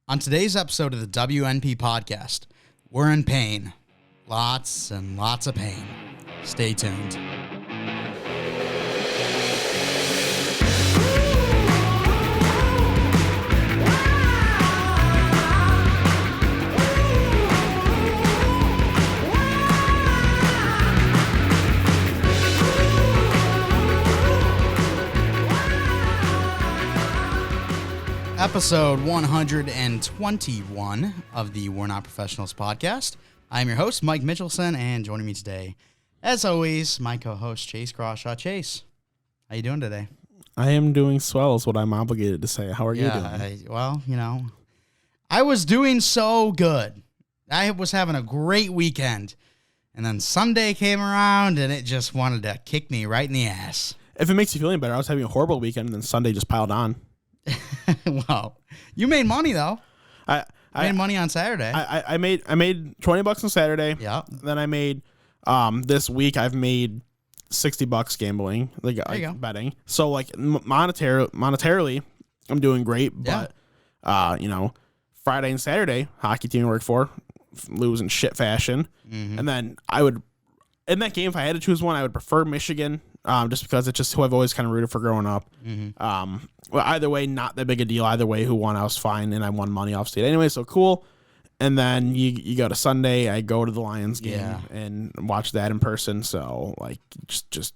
On today's episode of the WNP podcast, we're in pain. Lots and lots of pain. Stay tuned. Episode 121 of the We're Not Professionals podcast. I'm your host, Mike Mitchelson, and joining me today, as always, my co-host, Chase Crawshaw. Chase, how you doing today? I am doing swell is what I'm obligated to say. How are you doing? I was doing so good. I was having a great weekend, and then Sunday came around, and it just wanted to kick me right in the ass. If it makes you feel any better, I was having a horrible weekend, and then Sunday just piled on. Well, you made money though. I made money on Saturday. I made $20 on Saturday. Yeah. Then I made this week I've made $60 gambling, like betting. So like monetarily, I'm doing great. But Friday and Saturday, hockey team I work for, lose in shit fashion. Mm-hmm. And then I would in that game if I had to choose one, I would prefer Michigan. Just because it's just who I've always kind of rooted for growing up. Mm-hmm. Well, either way, not that big a deal. Either way, who won, I was fine, and I won money off state anyway, so cool. And then you go to Sunday, I go to the Lions game and watch that in person. So like just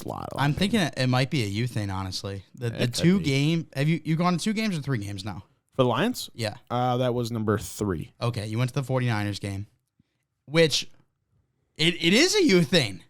a lot. I'm thinking it might be a you thing, honestly. The two game. Have you gone to 2 games or 3 games now for the Lions? Yeah, that was number 3. Okay, you went to the 49ers game, which it is a you thing.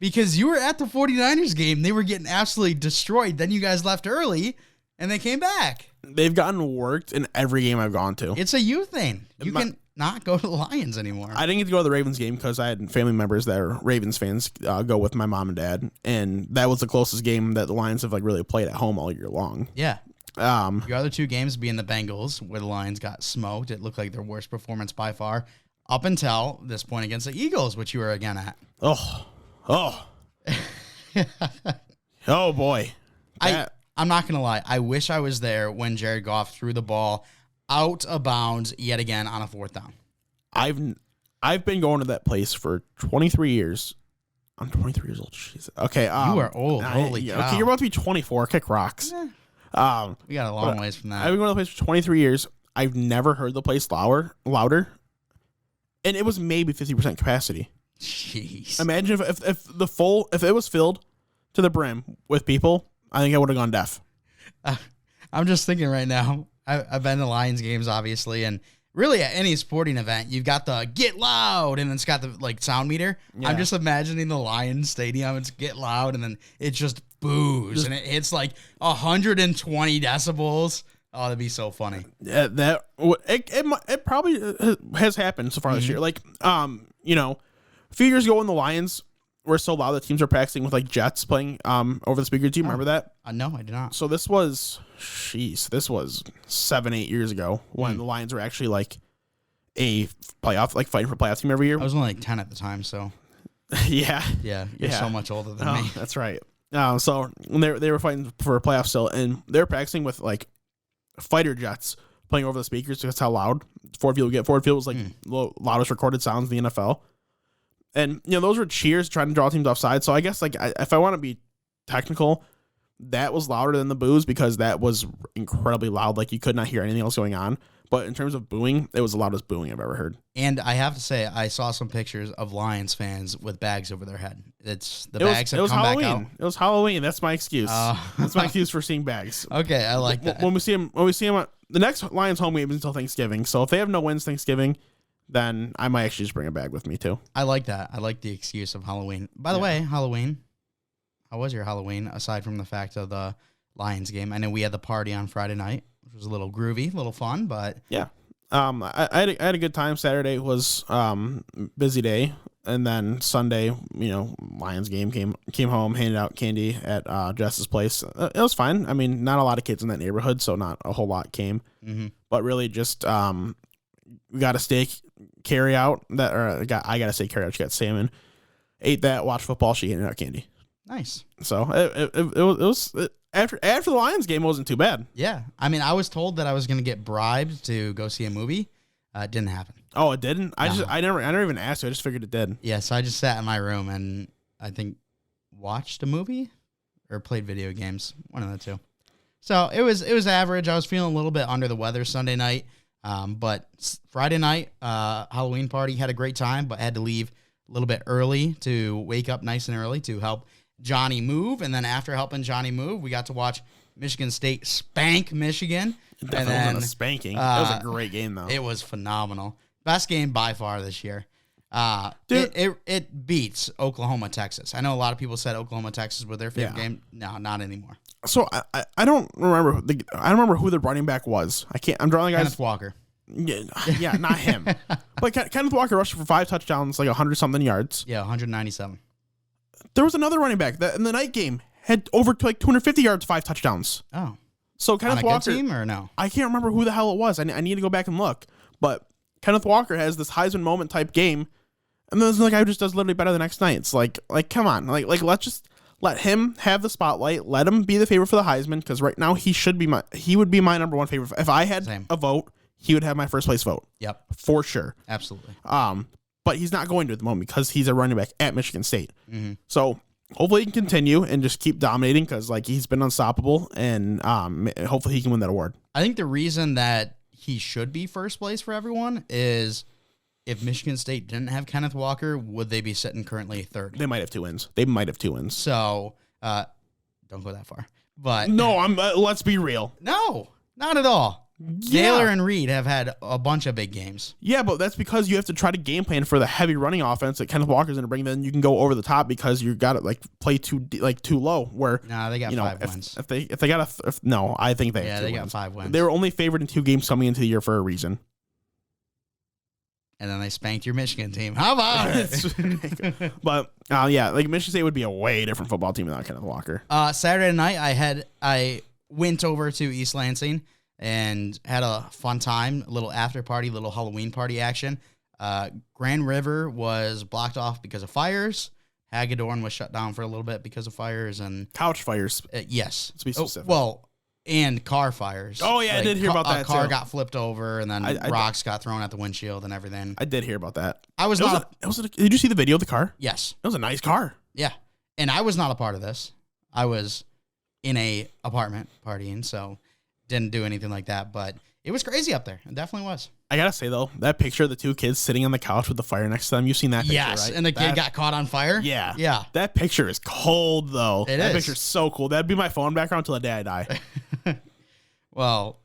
Because you were at the 49ers game. They were getting absolutely destroyed. Then you guys left early, and they came back. They've gotten worked in every game I've gone to. It's a you thing. You can not go to the Lions anymore. I didn't get to go to the Ravens game because I had family members that are Ravens fans go with my mom and dad. And that was the closest game that the Lions have like really played at home all year long. Yeah. Your other 2 games being the Bengals, where the Lions got smoked. It looked like their worst performance by far, up until this point against the Eagles, which you were again at. Oh boy. I'm not going to lie. I wish I was there when Jared Goff threw the ball out of bounds yet again on a 4th down. I've been going to that place for 23 years. I'm 23 years old. Jesus. Okay. You are old. Holy cow. Okay, you're about to be 24. Kick rocks. We got a long ways from that. I've been going to the place for 23 years. I've never heard the place louder. And it was maybe 50% capacity. Jeez. Imagine if it was filled to the brim with people, I think I would have gone deaf. I'm just thinking right now. I've been to Lions games, obviously, and really at any sporting event, you've got the get loud, and it's got the like sound meter. Yeah. I'm just imagining the Lions stadium. It's get loud, and then it just boos, and it hits like 120 decibels. Oh, that'd be so funny. Yeah, it probably has happened so far this year. Like, a few years ago when the Lions were so loud that teams were practicing with like jets playing over the speaker. Do you remember that? No, I do not. So this was 7-8 years ago when the Lions were actually like a playoff, like fighting for playoff team every year. I was only like 10 at the time, so yeah, you're so much older than me. That's right. So when they were fighting for a playoff still, and they were practicing with like fighter jets playing over the speakers. That's how loud Ford Field would get. Ford Field was like the loudest recorded sounds in the NFL. And, those were cheers trying to draw teams offside. So I guess, like, if I want to be technical, that was louder than the boos because that was incredibly loud. Like, you could not hear anything else going on. But in terms of booing, it was the loudest booing I've ever heard. And I have to say, I saw some pictures of Lions fans with bags over their head. Bags have come Halloween. Back out. It was Halloween. That's my excuse. That's my excuse for seeing bags. Okay, I like that. When we see them, the next Lions home game is until Thanksgiving. So if they have no wins Thanksgiving, then I might actually just bring a bag with me, too. I like that. I like the excuse of Halloween. By the way, Halloween, how was your Halloween, aside from the fact of the Lions game? I know we had the party on Friday night, which was a little groovy, a little fun, but... Yeah. I had a good time. Saturday was busy day, and then Sunday, Lions game came home, handed out candy at Jess's place. It was fine. I mean, not a lot of kids in that neighborhood, so not a whole lot came. Mm-hmm. But really just... we got a steak carry out I got a steak carry out. She got salmon, ate that, watched football. She handed out candy. Nice. So it was After the Lions game, it wasn't too bad. Yeah. I mean, I was told that I was going to get bribed to go see a movie. It didn't happen. Oh, it didn't? No. I never even asked you. I just figured it did. Yeah, so I just sat in my room and I think watched a movie or played video games. One of the two. So it was average. I was feeling a little bit under the weather Sunday night. But Friday night, Halloween party, had a great time, but had to leave a little bit early to wake up nice and early to help Johnny move. And then after helping Johnny move, we got to watch Michigan State spank Michigan. It definitely wasn't a spanking. It was a great game, though. It was phenomenal. Best game by far this year. Dude. It beats Oklahoma, Texas. I know a lot of people said Oklahoma, Texas was their favorite game. No, not anymore. So I don't remember. I don't remember who the running back was. I'm drawing guys. Kenneth Walker. Yeah, not him. But Kenneth Walker rushed for 5 touchdowns, like 100-something yards. Yeah, 197. There was another running back that in the night game had over to like 250 yards, 5 touchdowns. Oh. So Kenneth Walker. Good team or no? I can't remember who the hell it was. I need to go back and look. But Kenneth Walker has this Heisman moment type game, and then the guy just does literally better the next night. It's like come on, let's just let him have the spotlight. Let him be the favorite for the Heisman, because right now he would be my number one favorite. If I had a vote, he would have my first place vote. Yep, for sure, absolutely. But he's not going to at the moment because he's a running back at Michigan State. Mm-hmm. So hopefully he can continue and just keep dominating, because he's been unstoppable, and hopefully he can win that award. I think the reason that he should be first place for everyone is if Michigan State didn't have Kenneth Walker, would they be sitting currently third? They might have 2 wins. So don't go that far. But no, let's be real. No, not at all. Yeah. Taylor and Reed have had a bunch of big games. Yeah, but that's because you have to try to game plan for the heavy running offense that Kenneth Walker's going to bring. Then you can go over the top because you got to play too low. Where they got 5 wins. If they got no, I think they have 2 they wins. got 5 wins. They were only favored in 2 games coming into the year for a reason. And then they spanked your Michigan team. How about it? But Michigan State would be a way different football team without Kenneth Walker. Saturday night, I went over to East Lansing and had a fun time, a little after party, little Halloween party action. Grand River was blocked off because of fires. Hagedorn was shut down for a little bit because of fires and couch fires. Yes, to be specific. And car fires. Oh yeah, I did hear about that. A car got flipped over, and then rocks got thrown at the windshield and everything. I did hear about that. Did you see the video of the car? Yes, it was a nice car. Yeah, and I was not a part of this. I was in a apartment partying, so didn't do anything like that, but it was crazy up there. It definitely was. I gotta say though, that picture of the 2 kids sitting on the couch with the fire next to them, you've seen that picture, yes, right? And the kid got caught on fire? Yeah. That picture is cold though. That picture's so cool. That'd be my phone background until the day I die. Well,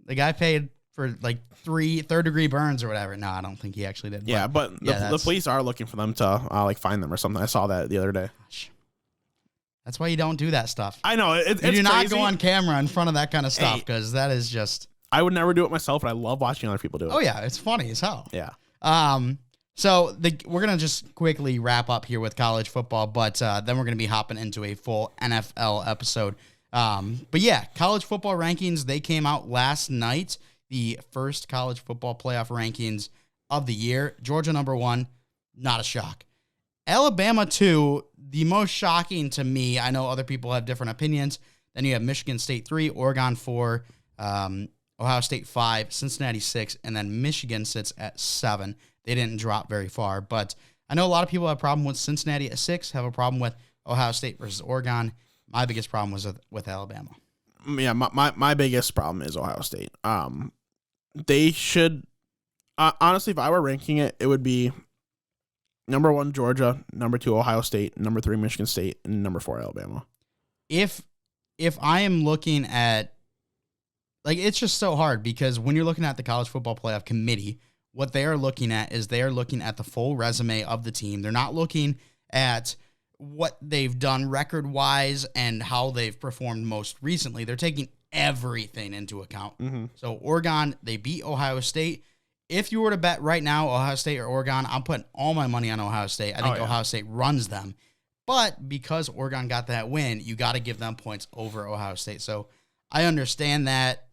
the guy paid for 3 third-degree burns or whatever. No, I don't think he actually did. Yeah, but the police are looking for them to find them or something. I saw that the other day. Gosh. That's why you don't do that stuff. I know. You do not go on camera in front of that kind of stuff, because that is just... I would never do it myself, but I love watching other people do it. Oh, yeah. It's funny as hell. Yeah. So we're going to just quickly wrap up here with college football, but then we're going to be hopping into a full NFL episode. But yeah, college football rankings, they came out last night. The first college football playoff rankings of the year. Georgia number 1, not a shock. Alabama 2, the most shocking to me. I know other people have different opinions. Then you have Michigan State 3, Oregon 4, Ohio State 5, Cincinnati 6, and then Michigan sits at 7. They didn't drop very far, but I know a lot of people have a problem with Cincinnati at 6, have a problem with Ohio State versus Oregon. My biggest problem was with Alabama. Yeah, my biggest problem is Ohio State. They should, honestly, if I were ranking it, it would be number 1, Georgia, number 2, Ohio State, number 3, Michigan State, and number 4, Alabama. If I am looking at, it's just so hard, because when you're looking at the College Football Playoff Committee, what they are looking at is they are looking at the full resume of the team. They're not looking at what they've done record-wise and how they've performed most recently. They're taking everything into account. Mm-hmm. So Oregon, they beat Ohio State. If you were to bet right now, Ohio State or Oregon, I'm putting all my money on Ohio State. I think Ohio State runs them. But because Oregon got that win, you got to give them points over Ohio State. So I understand that.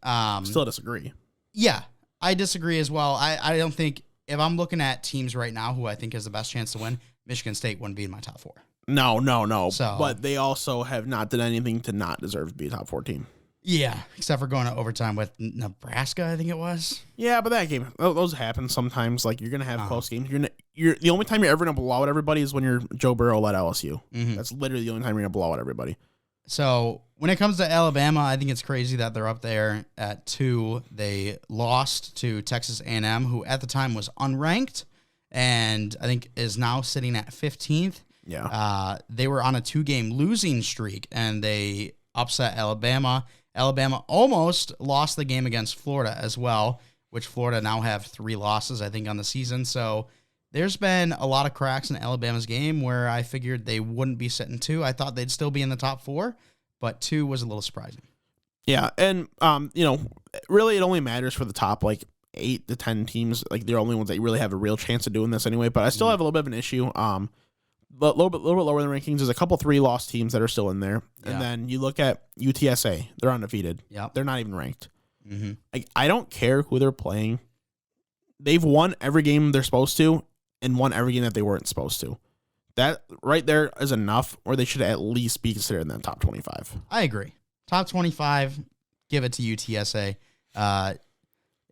Still disagree. Yeah, I disagree as well. I don't think, if I'm looking at teams right now who I think has the best chance to win, Michigan State wouldn't be in my top 4. No. So, but they also have not done anything to not deserve to be a top 4 team. Yeah, except for going to overtime with Nebraska, I think it was. Yeah, but that game, those happen sometimes. Like, you're going to have close games. You're the only time you're ever going to blow out everybody is when you're Joe Burrow led LSU. Mm-hmm. That's literally the only time you're going to blow out everybody. So, when it comes to Alabama, I think it's crazy that they're up there at 2. They lost to Texas A&M, who at the time was unranked, and I think is now sitting at 15th. Yeah. They were on a 2-game losing streak, and they upset Alabama. Alabama almost lost the game against Florida as well, which Florida now have 3 losses, I think, on the season. So there's been a lot of cracks in Alabama's game where I figured they wouldn't be sitting 2. I thought they'd still be in the top 4, but 2 was a little surprising. Yeah, and, really it only matters for the top, 8 to 10 teams. They're the only ones that really have a real chance of doing this anyway, but I still have a little bit of an issue. But a little bit lower in the rankings. There's a couple 3-loss teams that are still in there. Yeah. And then you look at UTSA. They're undefeated. Yep. They're not even ranked. Mm-hmm. I don't care who they're playing. They've won every game they're supposed to and won every game that they weren't supposed to. That right there is enough, or they should at least be considered in that top 25. I agree. Top 25, give it to UTSA.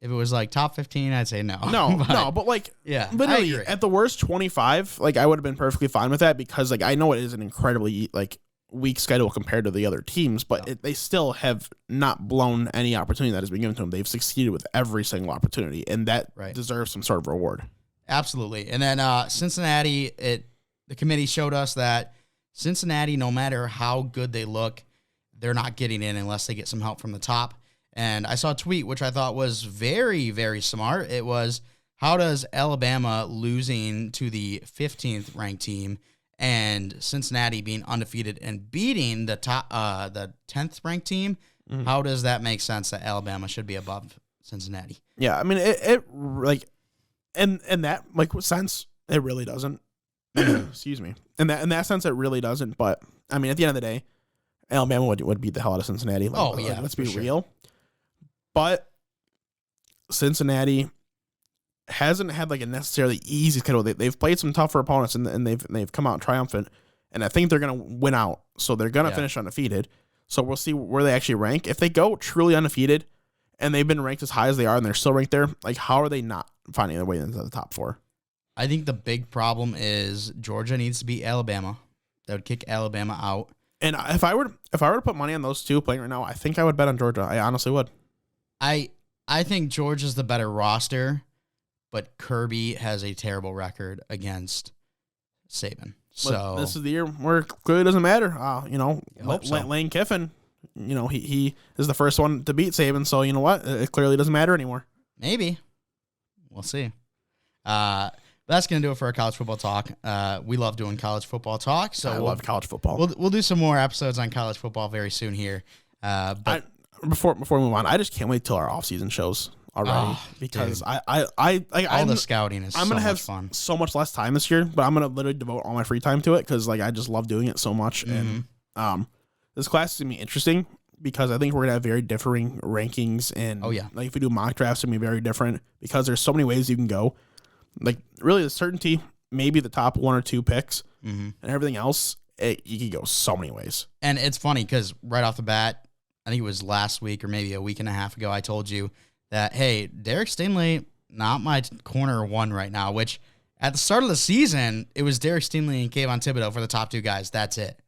If it was top 15, I'd say no. But yeah, literally at the worst 25, I would have been perfectly fine with that because I know it is an incredibly weak schedule compared to the other teams, but they still have not blown any opportunity that has been given to them. They've succeeded with every single opportunity, and that deserves some sort of reward. Absolutely. And then Cincinnati, the committee showed us that Cincinnati, no matter how good they look, they're not getting in unless they get some help from the top. And I saw a tweet, which I thought was very, very smart. It was, how does Alabama losing to the 15th ranked team and Cincinnati being undefeated and beating the 10th ranked team, how does that make sense that Alabama should be above Cincinnati? Yeah, I mean, in that sense, it really doesn't. Excuse me. In that sense, it really doesn't. But I mean, at the end of the day, Alabama would beat the hell out of Cincinnati. Let's be real. But Cincinnati hasn't had a necessarily easy schedule. They've played some tougher opponents and they've come out triumphant. And I think they're going to win out. So they're going to finish undefeated. So we'll see where they actually rank. If they go truly undefeated and they've been ranked as high as they are and they're still ranked there, how are they not finding their way into the top 4? I think the big problem is Georgia needs to beat Alabama. That would kick Alabama out. And if I were to put money on those two playing right now, I think I would bet on Georgia. I honestly would. I think Georgia's the better roster, but Kirby has a terrible record against Saban. So but this is the year where it clearly doesn't matter. Lane Kiffin, he is the first one to beat Saban. So you know what? It clearly doesn't matter anymore. Maybe. We'll see. That's going to do it for our college football talk. We love doing college football talk. So I love college football. We'll do some more episodes on college football very soon here. But before we move on, I just can't wait till our off-season shows already because dude. All the scouting is I'm gonna have fun. So much less time this year, but I'm gonna literally devote all my free time to it because I just love doing it so much. Mm-hmm. And this class is gonna be interesting because I think we're gonna have very differing rankings and if we do mock drafts, it's gonna be very different because there's so many ways you can go. Really, the certainty, maybe the top 1 or 2 picks, and everything else, you can go so many ways. And it's funny because right off the bat, I think it was last week or maybe a week and a half ago, I told you that, hey, Derek Stingley, not my corner 1 right now, which at the start of the season, it was Derek Stingley and Kayvon Thibodeau for the top 2 guys. That's it.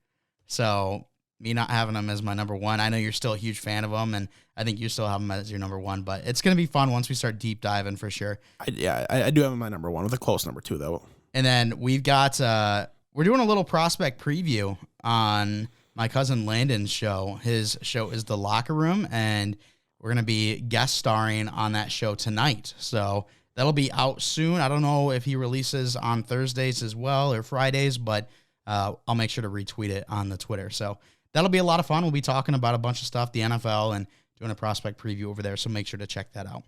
So me not having him as my number 1, I know you're still a huge fan of him, and I think you still have him as your number 1, but it's going to be fun once we start deep diving for sure. I do have him my number 1 with a close number 2, though. And then we've got, we're doing a little prospect preview on my cousin Landon's show. His show is The Locker Room, and we're going to be guest starring on that show tonight. So that'll be out soon. I don't know if he releases on Thursdays as well or Fridays, but I'll make sure to retweet it on the Twitter. So that'll be a lot of fun. We'll be talking about a bunch of stuff, the NFL, and doing a prospect preview over there. So make sure to check that out.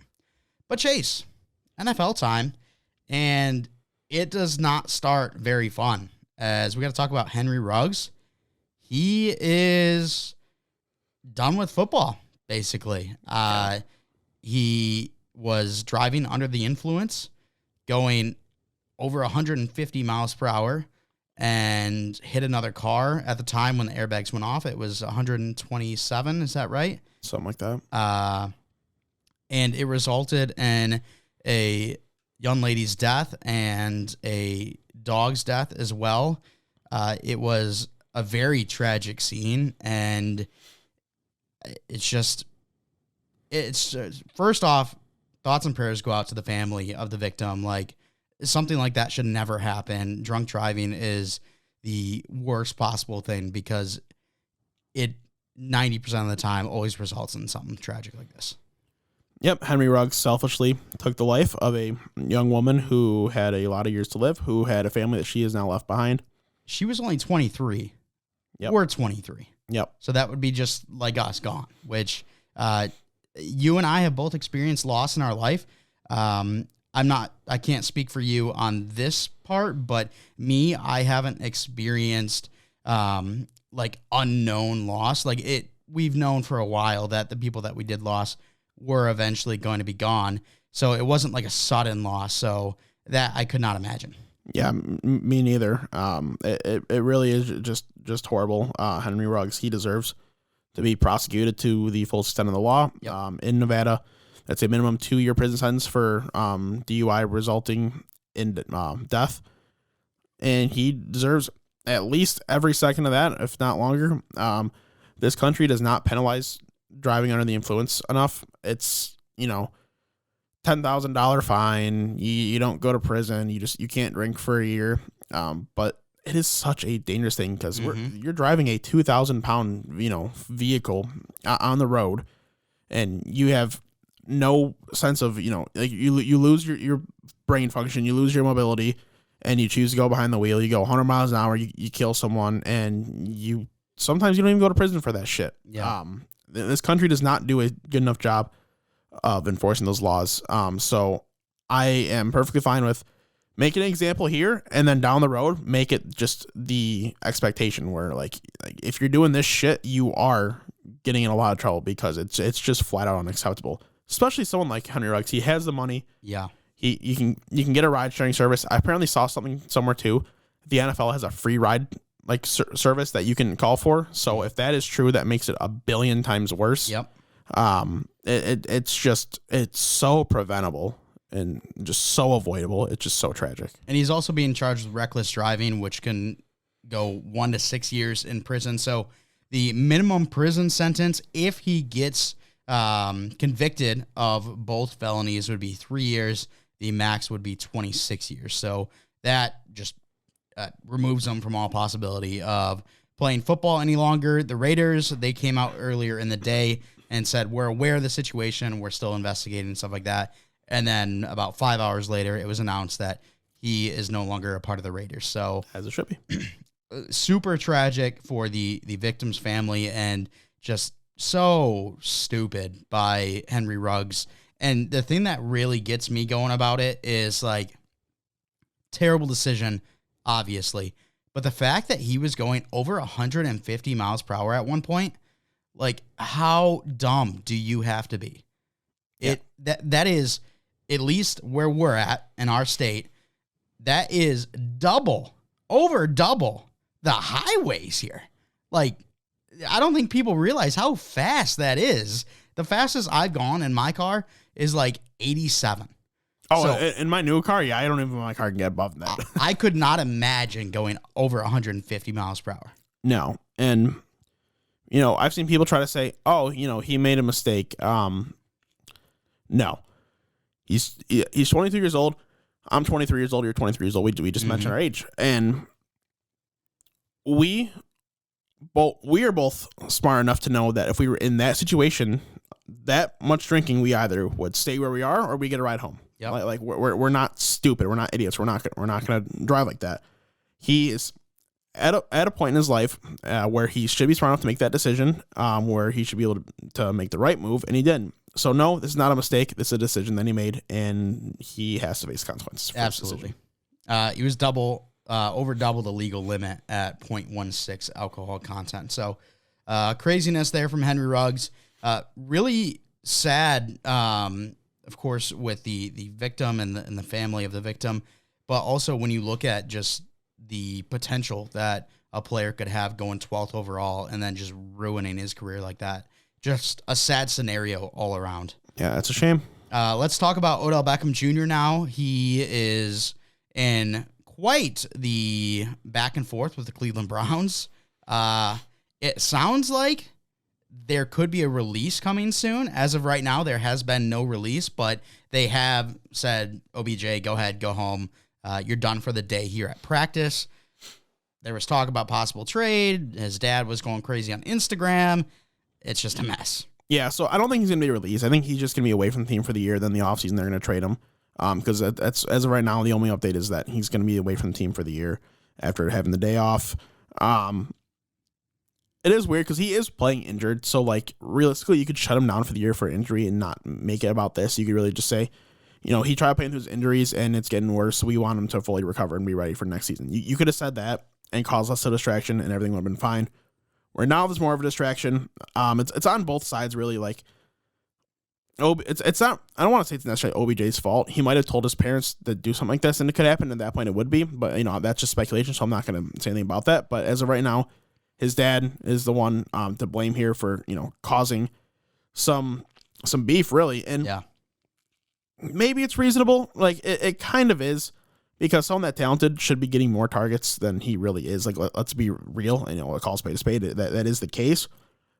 But Chase, NFL time, and it does not start very fun as we got to talk about Henry Ruggs. He is done with football, basically. He was driving under the influence, going over 150 miles per hour and hit another car. At the time when the airbags went off, it was 127. Is that right? Something like that. And it resulted in a young lady's death and a dog's death as well. It was a very tragic scene, and it's first off, thoughts and prayers go out to the family of the victim. Like, something like that should never happen. Drunk driving is the worst possible thing because it 90% of the time always results in something tragic like this. Yep, Henry Ruggs selfishly took the life of a young woman who had a lot of years to live, who had a family that she has now left behind. She was only 23. Yep. We're 23. Yep. So that would be just like us gone, which you and I have both experienced loss in our life. I can't speak for you on this part, but I haven't experienced like unknown loss. Like we've known for a while that the people that we did lose were eventually going to be gone. So it wasn't like a sudden loss. So that I could not imagine. Yeah, me neither. It really is just horrible. Henry Ruggs, he deserves to be prosecuted to the full extent of the law. Yep. In Nevada, that's a minimum 2-year prison sentence for DUI resulting in death. And he deserves at least every second of that, if not longer. This country does not penalize driving under the influence enough. It's, $10,000 fine. You don't go to prison. You can't drink for a year. But it is such a dangerous thing because you're driving a 2,000-pound vehicle on the road, and you have no sense of like you lose your brain function, you lose your mobility, and you choose to go behind the wheel. You go 100 miles an hour. You kill someone, and sometimes you don't even go to prison for that shit. Yeah. This country does not do a good enough job of enforcing those laws. So I am perfectly fine with making an example here, and then down the road, make it just the expectation where like if you're doing this shit, you are getting in a lot of trouble because it's just flat out unacceptable. Especially someone like Henry Ruggs. He has the money. Yeah. You can get a ride sharing service. I apparently saw something somewhere too. The NFL has a free ride service that you can call for. So if that is true, that makes it a billion times worse. Yep. It's so preventable and just so avoidable. It's just so tragic. And he's also being charged with reckless driving, which can go 1 to 6 years in prison. So the minimum prison sentence, if he gets convicted of both felonies, would be 3 years. The max would be 26 years. So that just removes him from all possibility of playing football any longer. The Raiders, they came out earlier in the day and said, we're aware of the situation. We're still investigating and stuff like that. And then about 5 hours later, it was announced that he is no longer a part of the Raiders. So as it should be. Super tragic for the victim's family and just so stupid by Henry Ruggs. And the thing that really gets me going about it is like terrible decision, obviously. But the fact that he was going over 150 miles per hour at one point, like how dumb do you have to be? Yeah. That is, at least where we're at in our state, that is over double the highways here. Like, I don't think people realize how fast that is. The fastest I've gone in my car is like 87. Oh, so, in my new car, yeah, I don't even my car can get above that. I could not imagine going over 150 miles per hour. No. And, I've seen people try to say, oh, he made a mistake. No. He's 23 years old. I'm 23 years old. You're 23 years old. We just mentioned our age. And we are both smart enough to know that if we were in that situation, that much drinking, we either would stay where we are or we get a ride home. Yep. Like we're not stupid. We're not idiots. We're not going to drive like that. He is at a point in his life where he should be smart enough to make that decision, where he should be able to make the right move, and he didn't. So no, this is not a mistake. This is a decision that he made, and he has to face consequences. Absolutely. He was over double the legal limit at 0.16 alcohol content. So craziness there from Henry Ruggs. Really sad, of course, with the victim and the family of the victim. But also when you look at just the potential that a player could have going 12th overall and then just ruining his career like that. Just a sad scenario all around. Yeah, it's a shame. Let's talk about Odell Beckham Jr. now. He is in quite the back and forth with the Cleveland Browns. It sounds like there could be a release coming soon. As of right now, there has been no release, but they have said, OBJ, go ahead, go home. You're done for the day here at practice. There was talk about possible trade. His dad was going crazy on Instagram. It's just a mess. Yeah, so I don't think he's going to be released. I think he's just going to be away from the team for the year. Then the offseason, they're going to trade him. Because that's as of right now, the only update is that he's going to be away from the team for the year after having the day off. It is weird because he is playing injured. So, like, realistically, you could shut him down for the year for injury and not make it about this. You could really just say, you know, he tried playing through his injuries and it's getting worse. So we want him to fully recover and be ready for next season. You could have said that and caused less of a distraction and everything would have been fine. Where now there's more of a distraction. It's on both sides, really. Like, it's not, I don't want to say it's necessarily OBJ's fault. He might have told his parents to do something like this and it could happen. At that point, it would be. But, you know, that's just speculation. So I'm not going to say anything about that. But as of right now, his dad is the one to blame here for, you know, causing some beef, really. And yeah, maybe it's reasonable. Like, it kind of is, because someone that talented should be getting more targets than he really is. Like, let's be real. You know, a call spade a spade. That is the case.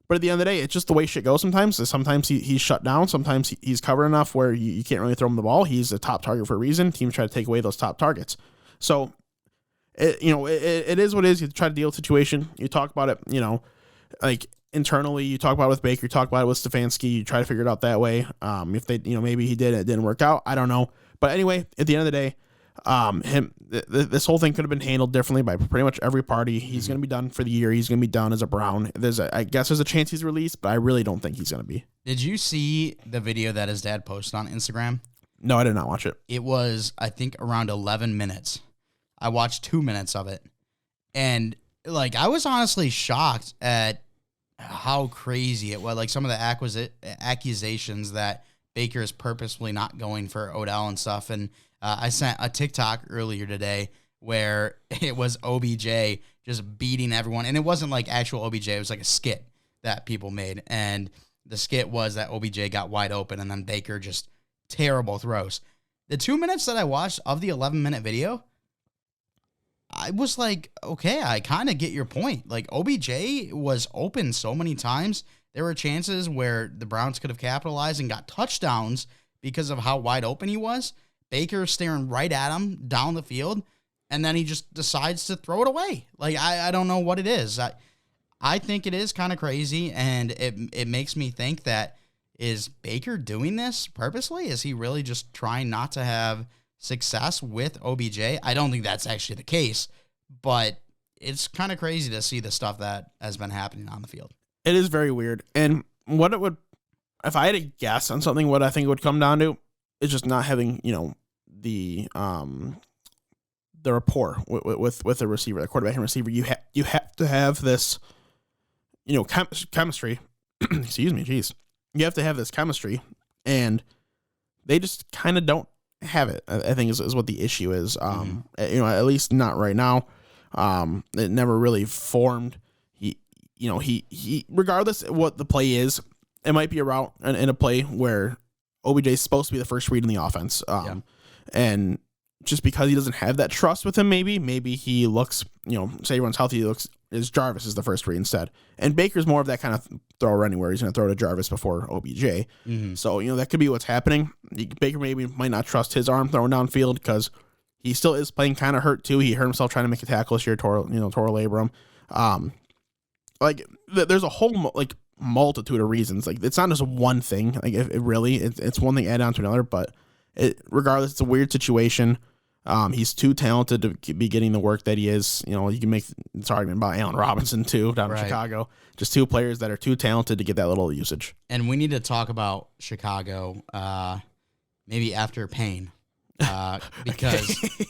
But at the end of the day, it's just the way shit goes sometimes. Sometimes he's shut down. Sometimes he's covered enough where you can't really throw him the ball. He's a top target for a reason. Teams try to take away those top targets. So, it is what it is. You try to deal with the situation. You talk about it, you know, like internally. You talk about it with Baker. You talk about it with Stefanski. You try to figure it out that way. If they, you know, maybe he did, it didn't work out. I don't know. But anyway, at the end of the day, this whole thing could have been handled differently by pretty much every party. He's going to be done for the year. He's going to be done as a Brown. I guess there's a chance he's released, but I really don't think he's going to be. Did you see the video that his dad posted on Instagram? No, I did not watch it. It was, I think, around 11 minutes. I watched 2 minutes of it. And, like, I was honestly shocked at how crazy it was. Like, some of the accusations that Baker is purposefully not going for Odell and stuff. And I sent a TikTok earlier today where it was OBJ just beating everyone. And it wasn't like actual OBJ. It was like a skit that people made. And the skit was that OBJ got wide open and then Baker just terrible throws. The 2 minutes that I watched of the 11-minute video, I was like, okay, I kind of get your point. Like, OBJ was open so many times. There were chances where the Browns could have capitalized and got touchdowns because of how wide open he was. Baker staring right at him down the field, and then he just decides to throw it away. Like, I don't know what it is. I think it is kind of crazy, and it makes me think that, is Baker doing this purposely? Is he really just trying not to have success with OBJ? I don't think that's actually the case, but it's kind of crazy to see the stuff that has been happening on the field. It is very weird. And what it would, if I had to guess on something, what I think it would come down to is just not having, you know, the rapport with the receiver, the quarterback and receiver. You have to have this, you know, chemistry. Excuse me, geez. You have to have this chemistry, and they just kind of don't have it. I think is what the issue is. You know, at least not right now. It never really formed. He regardless of what the play is, it might be a route in a play where OBJ is supposed to be the first read in the offense. And just because he doesn't have that trust with him, maybe he looks, you know, say everyone's healthy, is Jarvis is the first read instead. And Baker's more of that kind of thrower anywhere. He's going to throw to Jarvis before OBJ. Mm-hmm. So, you know, that could be what's happening. Baker might not trust his arm throwing downfield because he still is playing kind of hurt too. He hurt himself trying to make a tackle this year, tore a labrum. Like, there's a whole, like, multitude of reasons. Like, it's not just one thing. Like, it's one thing add on to another, but regardless, it's a weird situation. He's too talented to be getting the work that he is. You know, you can make this argument about Allen Robinson too down in Chicago. Just two players that are too talented to get that little usage. And we need to talk about Chicago, maybe after Payne, because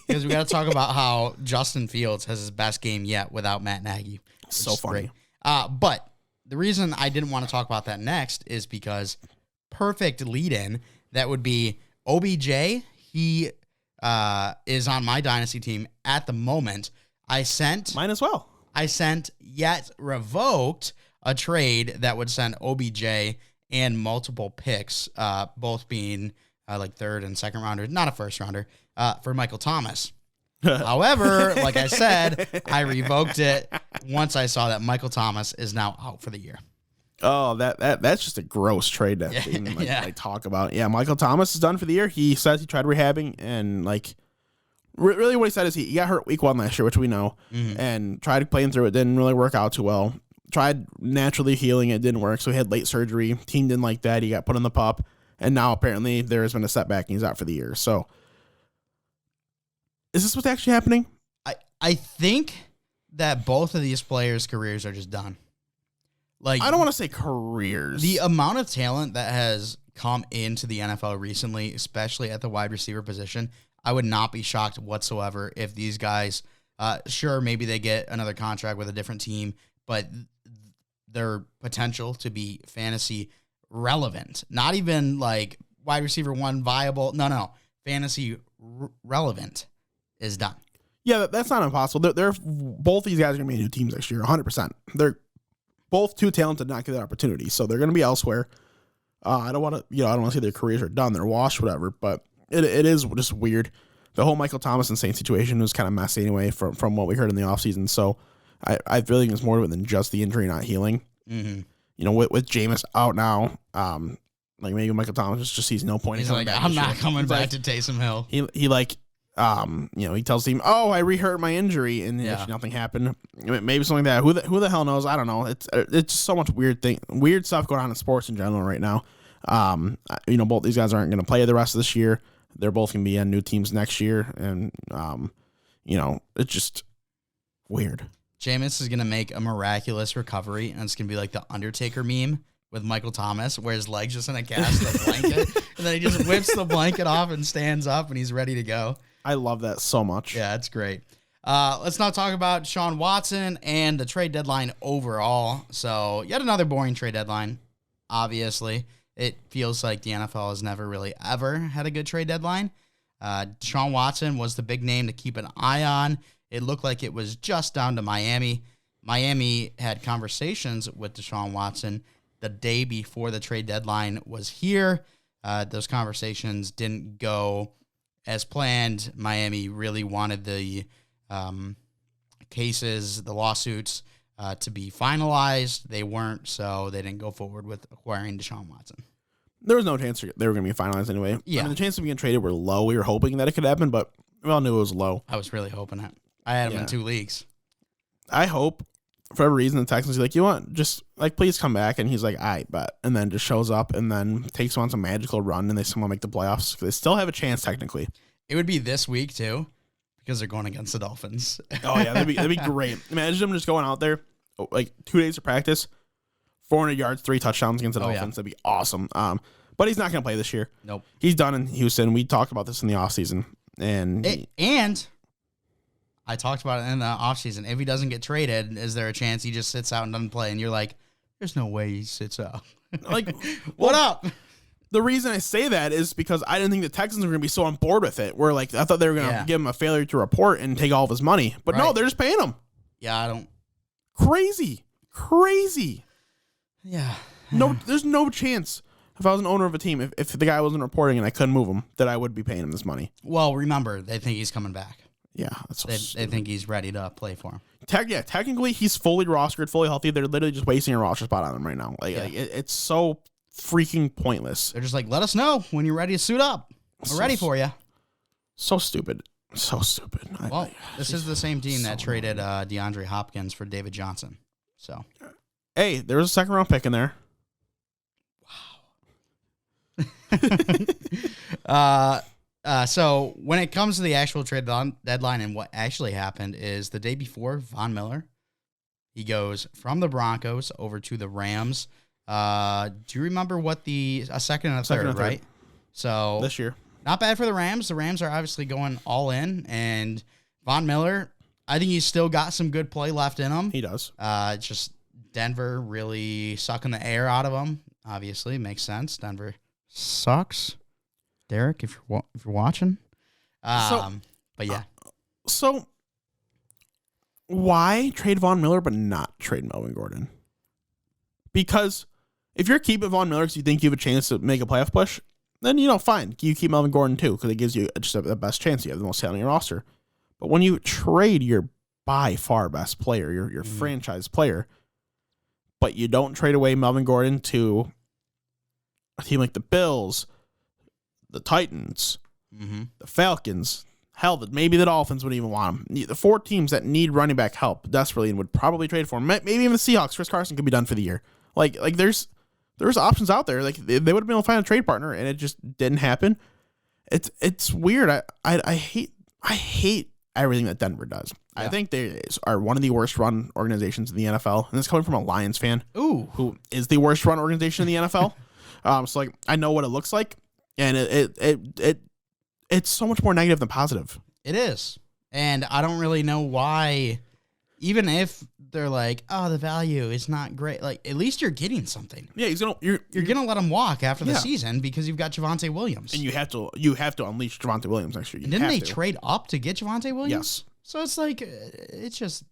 we got to talk about how Justin Fields has his best game yet without Matt Nagy. So funny. But the reason I didn't want to talk about that next is because perfect lead-in, that would be OBJ. He is on my dynasty team at the moment. Mine as well. I sent yet revoked a trade that would send OBJ and multiple picks, both being like third and second rounders, not a first rounder, for Michael Thomas. However, like I said, I revoked it once I saw that Michael Thomas is now out for the year. Oh, that's just a gross trade that they talk about. Yeah, Michael Thomas is done for the year. He says he tried rehabbing, and like really what he said is he got hurt week 1 last year, which we know, and tried playing through it. Didn't really work out too well. Tried naturally healing. It didn't work, so he had late surgery. Team didn't like that. He got put on the PUP, and now apparently there has been a setback, and he's out for the year. So is this what's actually happening? I think that both of these players' careers are just done. Like, I don't want to say careers. The amount of talent that has come into the NFL recently, especially at the wide receiver position, I would not be shocked whatsoever if these guys, sure, maybe they get another contract with a different team, but their potential to be fantasy relevant, not even like wide receiver 1 viable. No, fantasy relevant is done. Yeah, that's not impossible. They're both these guys are going to be new teams next year, 100%. They're both too talented to not get that opportunity, so they're going to be elsewhere. I don't want to say their careers are done, they're washed, whatever. But it is just weird. The whole Michael Thomas and Saints situation was kind of messy anyway, from what we heard in the offseason. So I really think it's more to it than just the injury not healing. Mm-hmm. You know, with Jameis out now, like maybe Michael Thomas just sees no point. He's like, I'm not coming back to Taysom Hill. He like. He tells the team, "Oh, I re-hurt my injury," and nothing happened. Maybe something like that. Who the hell knows? I don't know. It's just so much weird stuff going on in sports in general right now. Both these guys aren't going to play the rest of this year. They're both going to be on new teams next year, and it's just weird. Jameis is going to make a miraculous recovery, and it's going to be like the Undertaker meme with Michael Thomas, where his leg's just in a cast of blanket, and then he just whips the blanket off and stands up, and he's ready to go. I love that so much. Yeah, it's great. Let's now talk about Deshaun Watson and the trade deadline overall. So, yet another boring trade deadline, obviously. It feels like the NFL has never really ever had a good trade deadline. Deshaun Watson was the big name to keep an eye on. It looked like it was just down to Miami. Miami had conversations with Deshaun Watson the day before the trade deadline was here. Those conversations didn't go as planned. Miami really wanted the cases, the lawsuits, to be finalized. They weren't, so they didn't go forward with acquiring Deshaun Watson. There was no chance they were going to be finalized anyway. Yeah. I mean, the chances of being traded were low. We were hoping that it could happen, but we all knew it was low. I was really hoping it. I had him in 2 leagues. I hope, for every reason, the Texans are like, you want, just, like, please come back. And he's like, all right, bet. And then just shows up and then takes on some magical run, and they somehow make the playoffs. They still have a chance, technically. It would be this week, too, because they're going against the Dolphins. Oh, yeah, that'd be great. Imagine them just going out there, like, 2 days of practice, 400 yards, 3 touchdowns against the Dolphins. Yeah. That'd be awesome. But he's not going to play this year. Nope. He's done in Houston. We talked about this in the offseason. And I talked about it in the offseason. If he doesn't get traded, is there a chance he just sits out and doesn't play? And you're like, there's no way he sits out. Like, what up? The reason I say that is because I didn't think the Texans were going to be so on board with it. Where, like, I thought they were going to give him a failure to report and take all of his money. But no, they're just paying him. Yeah, I don't. Crazy. Yeah. No, there's no chance. If I was an owner of a team, if the guy wasn't reporting and I couldn't move him, that I would be paying him this money. Well, remember, they think he's coming back. Yeah, that's so they think he's ready to play for him. Technically, he's fully rostered, fully healthy. They're literally just wasting a roster spot on him right now. Like it's so freaking pointless. They're just like, let us know when you're ready to suit up. We're ready for you. So stupid. Well, this is the same team that traded DeAndre Hopkins for David Johnson. So, hey, there was a 2nd round pick in there. Wow. So when it comes to the actual trade deadline and what actually happened is the day before, Von Miller, he goes from the Broncos over to the Rams. Do you remember what a second and a third, right? So this year, not bad for the Rams. The Rams are obviously going all in, and Von Miller, I think he's still got some good play left in him. He does. Just Denver really sucking the air out of him. Obviously, makes sense. Denver sucks. Derek, if you're watching. But yeah. So why trade Von Miller but not trade Melvin Gordon? Because if you're keeping Von Miller because you think you have a chance to make a playoff push, then, fine. You keep Melvin Gordon too because it gives you just the best chance. You have the most talent on your roster. But when you trade your by far best player, your franchise player, but you don't trade away Melvin Gordon to a team like the Bills, the Titans, the Falcons, hell, maybe the Dolphins would even want him. The 4 teams that need running back help desperately and would probably trade for him. Maybe even the Seahawks. Chris Carson could be done for the year. Like there's options out there. Like they would have been able to find a trade partner, and it just didn't happen. It's weird. I hate everything that Denver does. Yeah. I think they are one of the worst run organizations in the NFL, and it's coming from a Lions fan. Who is the worst run organization in the NFL. So like I know what it looks like, and it's so much more negative than positive. It is. And I don't really know why, even if they're like, oh, the value is not great, like at least you're getting something. Yeah, you're gonna let him walk after the season because you've got Javonte Williams. And you have to unleash Javonte Williams next year. And didn't they trade up to get Javonte Williams? Yes. So it's like, it's just,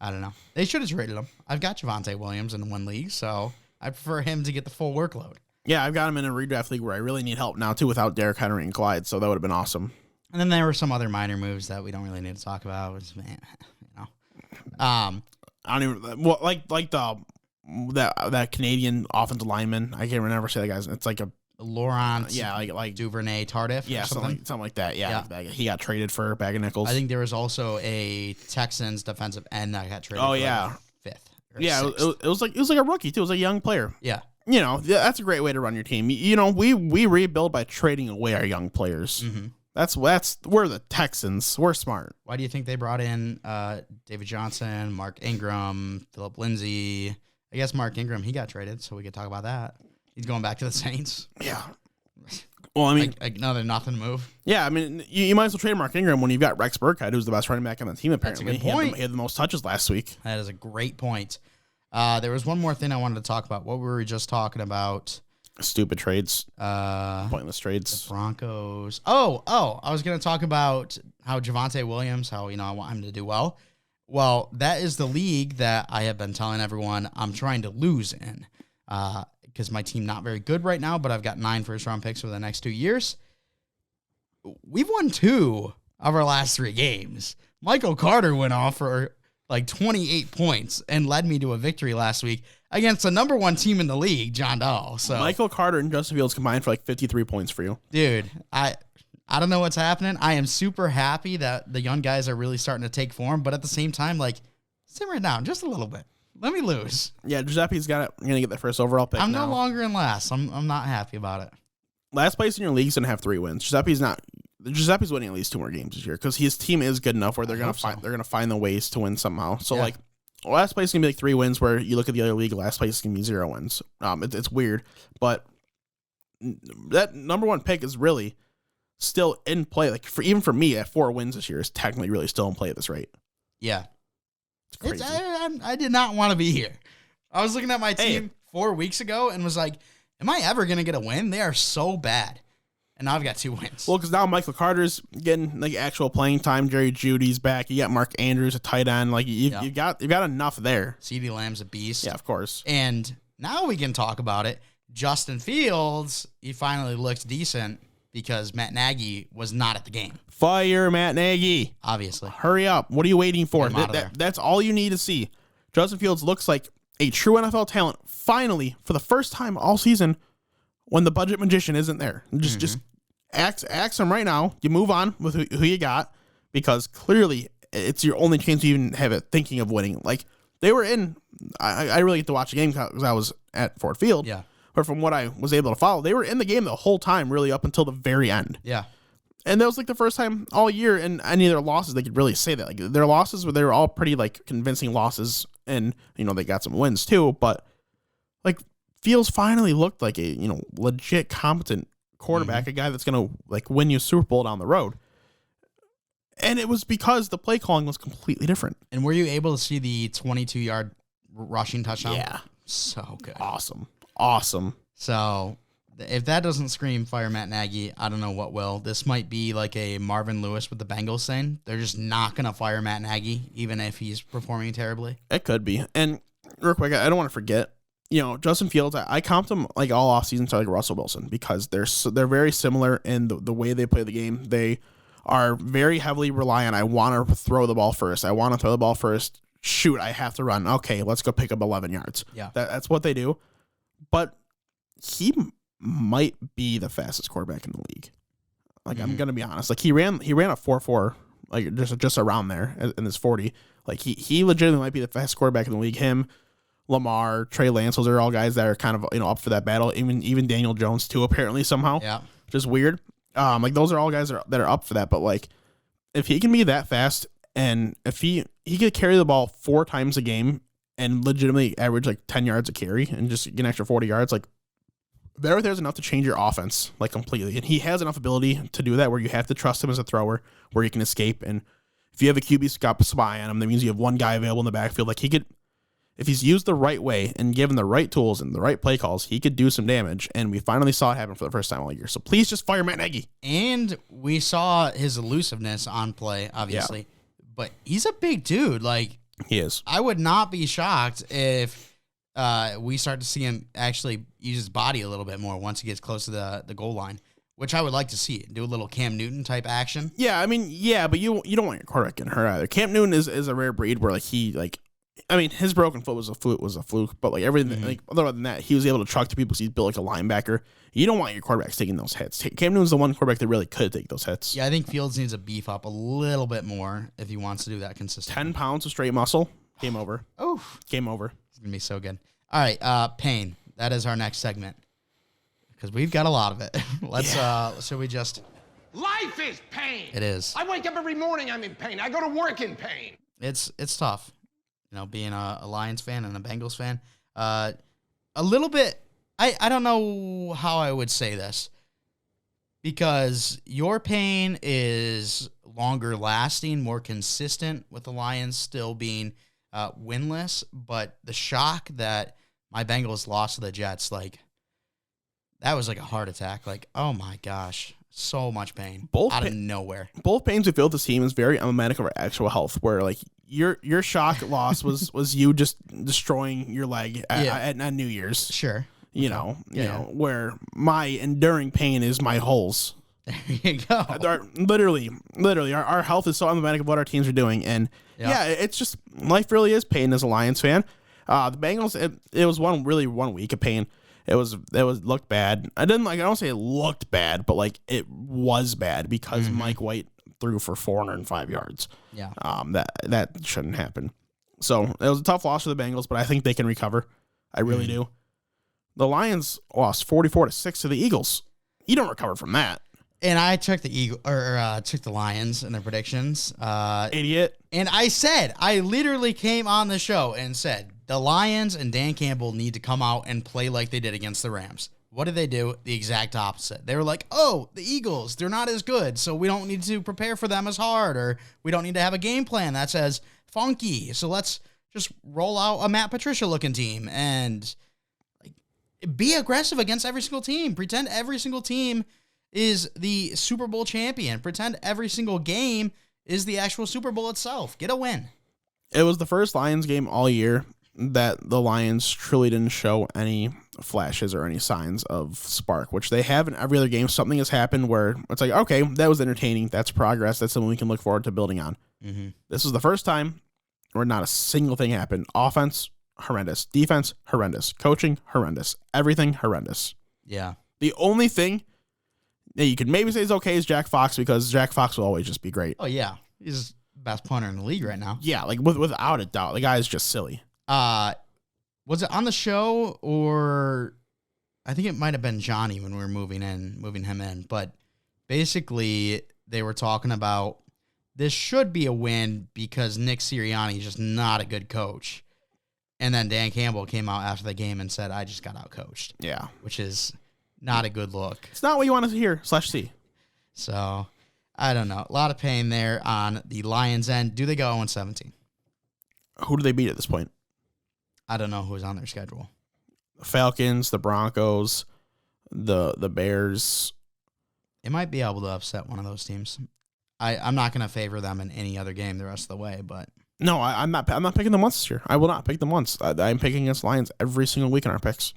I don't know. They should have traded him. I've got Javonte Williams in one league, so I prefer him to get the full workload. Yeah, I've got him in a redraft league where I really need help now, too, without Derrick Henry and Clyde, so that would have been awesome. And then there were some other minor moves that we don't really need to talk about. I don't even, like that Canadian offensive lineman. I can't remember say that guy's. It's like a Laurent. Yeah, like Duvernay Tardif. Yeah, something like that. Yeah, he got traded for a bag of nickels. I think there was also a Texans defensive end that got traded. Oh yeah, fifth. Yeah, it was like a rookie too. It was a young player. Yeah. That's a great way to run your team. We rebuild by trading away our young players. Mm-hmm. We're the Texans. We're smart. Why do you think they brought in David Johnson, Mark Ingram, Philip Lindsay? I guess Mark Ingram, he got traded, so we could talk about that. He's going back to the Saints. Yeah. Well, I mean, another nothing move. Yeah, I mean, you might as well trade Mark Ingram when you've got Rex Burkhead, who's the best running back on the team. Apparently, that's a good point. He had the most touches last week. That is a great point. There was one more thing I wanted to talk about. What were we just talking about? Stupid trades. Pointless trades. The Broncos. Oh, I was going to talk about how Javonte Williams, how, I want him to do well. Well, that is the league that I have been telling everyone I'm trying to lose in. Because my team not very good right now, but I've got 9 first-round picks for the next 2 years. We've won 2 of our last 3 games. Michael Carter went off for like 28 points and led me to a victory last week against the number 1 team in the league, John Doe. So Michael Carter and Justin Fields combined for like 53 points for you. Dude, I don't know what's happening. I am super happy that the young guys are really starting to take form, but at the same time, like, simmer it down just a little bit. Let me lose. Yeah, Giuseppe's going to get that first overall pick. I'm now. no longer in last. I'm not happy about it. Last place in your league's going to have 3 wins. Giuseppe's winning at least 2 more games this year because his team is good enough where they're going to find the ways to win somehow. So like last place is going to be like 3 wins where you look at the other league, last place is going to be 0 wins. It's weird, but that number 1 pick is really still in play. Like even for me at 4 wins this year is technically really still in play at this rate. Yeah. It's crazy. I did not want to be here. I was looking at my team 4 weeks ago and was like, am I ever going to get a win? They are so bad. And now I've got 2 wins. Well, because now Michael Carter's getting like actual playing time. Jerry Jeudy's back. You got Mark Andrews, a tight end. Like you got enough there. CeeDee Lamb's a beast. Yeah, of course. And now we can talk about it. Justin Fields, he finally looks decent because Matt Nagy was not at the game. Fire Matt Nagy. Obviously. Hurry up. What are you waiting for? That's all you need to see. Justin Fields looks like a true NFL talent finally for the first time all season when the budget magician isn't there. Just axe him right now. You move on with who you got because clearly it's your only chance you even have it thinking of winning. Like they were in, I really get to watch the game because I was at Ford Field. Yeah. But from what I was able to follow, they were in the game the whole time, really up until the very end. Yeah. And that was like the first time all year in any of their losses they could really say that. Like their losses they were all pretty like convincing losses, and they got some wins too. But like Fields finally looked like a legit competent quarterback, a guy that's gonna like win you a Super Bowl down the road. And it was because the play calling was completely different. And were you able to see the 22-yard rushing touchdown? Yeah. So good. Awesome. So If that doesn't scream fire Matt Nagy, I don't know what will. This might be like a Marvin Lewis with the Bengals thing. They're just not going to fire Matt Nagy, even if he's performing terribly. It could be. And real quick, I don't want to forget, Justin Fields, I comped him like all offseason to like Russell Wilson because they're very similar in the way they play the game. They are very heavily reliant. I want to throw the ball first. Shoot, I have to run. Okay, let's go pick up 11 yards. Yeah. That's what they do. But he might be the fastest quarterback in the league. Like, I'm going to be honest. Like, he ran a 4.4, like, just around there in his 40. Like, he legitimately might be the fastest quarterback in the league. Him, Lamar, Trey Lance, those are all guys that are kind of, up for that battle. Even Daniel Jones, too, apparently, somehow. Yeah. Which is weird. Like, those are all guys that are up for that. But, like, if he can be that fast and if he could carry the ball 4 times a game and legitimately average, like, 10 yards a carry and just get an extra 40 yards, like, there's enough to change your offense, like, completely. And he has enough ability to do that where you have to trust him as a thrower, where he can escape. And if you have a QB spy on him, that means you have one guy available in the backfield. Like, he could, if he's used the right way and given the right tools and the right play calls, he could do some damage. And we finally saw it happen for the first time all year. So please just fire Matt Nagy. And we saw his elusiveness on play, obviously. Yeah. But he's a big dude. Like, he is. I would not be shocked if we start to see him actually use his body a little bit more once he gets close to the goal line, which I would like to see. Do a little Cam Newton type action. Yeah, I mean, yeah, but you don't want your quarterback getting hurt either. Cam Newton is a rare breed where his broken foot was a fluke, but like everything, like other than that, he was able to truck to people because he's built like a linebacker. You don't want your quarterbacks taking those hits. Cam Newton's the one quarterback that really could take those hits. Yeah, I think Fields needs to beef up a little bit more if he wants to do that consistently. 10 pounds of straight muscle, game over. Game over. It's gonna be so good. All right, pain. That is our next segment because we've got a lot of it. Should we just? Life is pain. It is. I wake up every morning, I'm in pain. I go to work in pain. It's tough, being a Lions fan and a Bengals fan. A little bit. I don't know how I would say this because your pain is longer lasting, more consistent with the Lions still being winless, but the shock that my Bengals lost to the Jets, like, that was like a heart attack. Like, oh my gosh, so much pain out of nowhere. Both pains we feel this team is very emblematic of our actual health, where like your shock loss was you just destroying your leg at New Year's. Sure. You know, where my enduring pain is my holes. There you go. Literally, our health is so emblematic of what our teams are doing, and it's just life really is pain as a Lions fan. The Bengals, it was one week of pain. It looked bad. I don't say it looked bad, but like it was bad because Mike White threw for 405 yards. Yeah. That shouldn't happen. So it was a tough loss for the Bengals, but I think they can recover. I really do. The Lions lost 44-6 to the Eagles. You don't recover from that. And I took took the Lions in their predictions. Idiot. And I literally came on the show and said, the Lions and Dan Campbell need to come out and play like they did against the Rams. What did they do? The exact opposite. They were like, oh, the Eagles, they're not as good, so we don't need to prepare for them as hard, or we don't need to have a game plan that's as funky. So let's just roll out a Matt Patricia-looking team and be aggressive against every single team. Pretend every single team is the Super Bowl champion. Pretend every single game is the actual Super Bowl itself. Get a win. It was the first Lions game all year that the Lions truly didn't show any flashes or any signs of spark, which they have in every other game. Something has happened where it's like, okay, that was entertaining. That's progress. That's something we can look forward to building on. This was the first time where not a single thing happened. Offense, horrendous. Defense, horrendous. Coaching, horrendous. Everything, horrendous. Yeah. The only thing that you could maybe say is okay is Jack Fox, because Jack Fox will always just be great. Oh, yeah. He's the best punter in the league right now. Yeah, like without a doubt. The guy is just silly. Was it on the show, or I think it might have been Johnny when we were moving him in, but basically they were talking about this should be a win because Nick Sirianni is just not a good coach. And then Dan Campbell came out after the game and said, I just got out-coached. Yeah. Which is not a good look. It's not what you want to hear /see. So, I don't know. A lot of pain there on the Lions' end. Do they go 0-17? Who do they beat at this point? I don't know who's on their schedule. The Falcons, the Broncos, the Bears. It might be able to upset one of those teams. I'm not going to favor them in any other game the rest of the way, but no, I'm not picking them once this year. I will not pick them once. I'm picking against Lions every single week in our picks.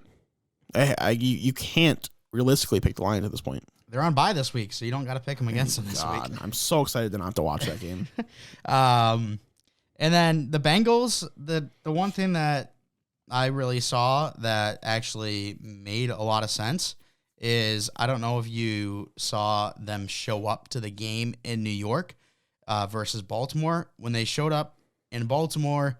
You can't realistically pick the Lions at this point. They're on bye this week, so you don't got to pick them against them this week. I'm so excited to not have to watch that game. And then the Bengals, the one thing that I really saw that actually made a lot of sense is, I don't know if you saw them show up to the game in New York versus Baltimore. When they showed up in Baltimore,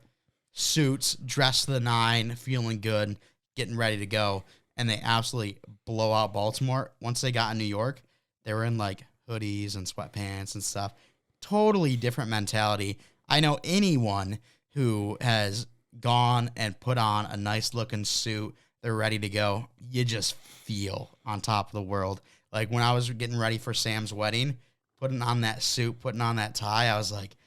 suits, dressed to the nine, feeling good, getting ready to go, and they absolutely blow out Baltimore. Once they got in New York, they were in like hoodies and sweatpants and stuff. Totally different mentality. I know anyone who has gone and put on a nice looking suit, they're ready to go. You just feel on top of the world. Like when I was getting ready for Sam's wedding, putting on that suit, putting on that tie, I was like,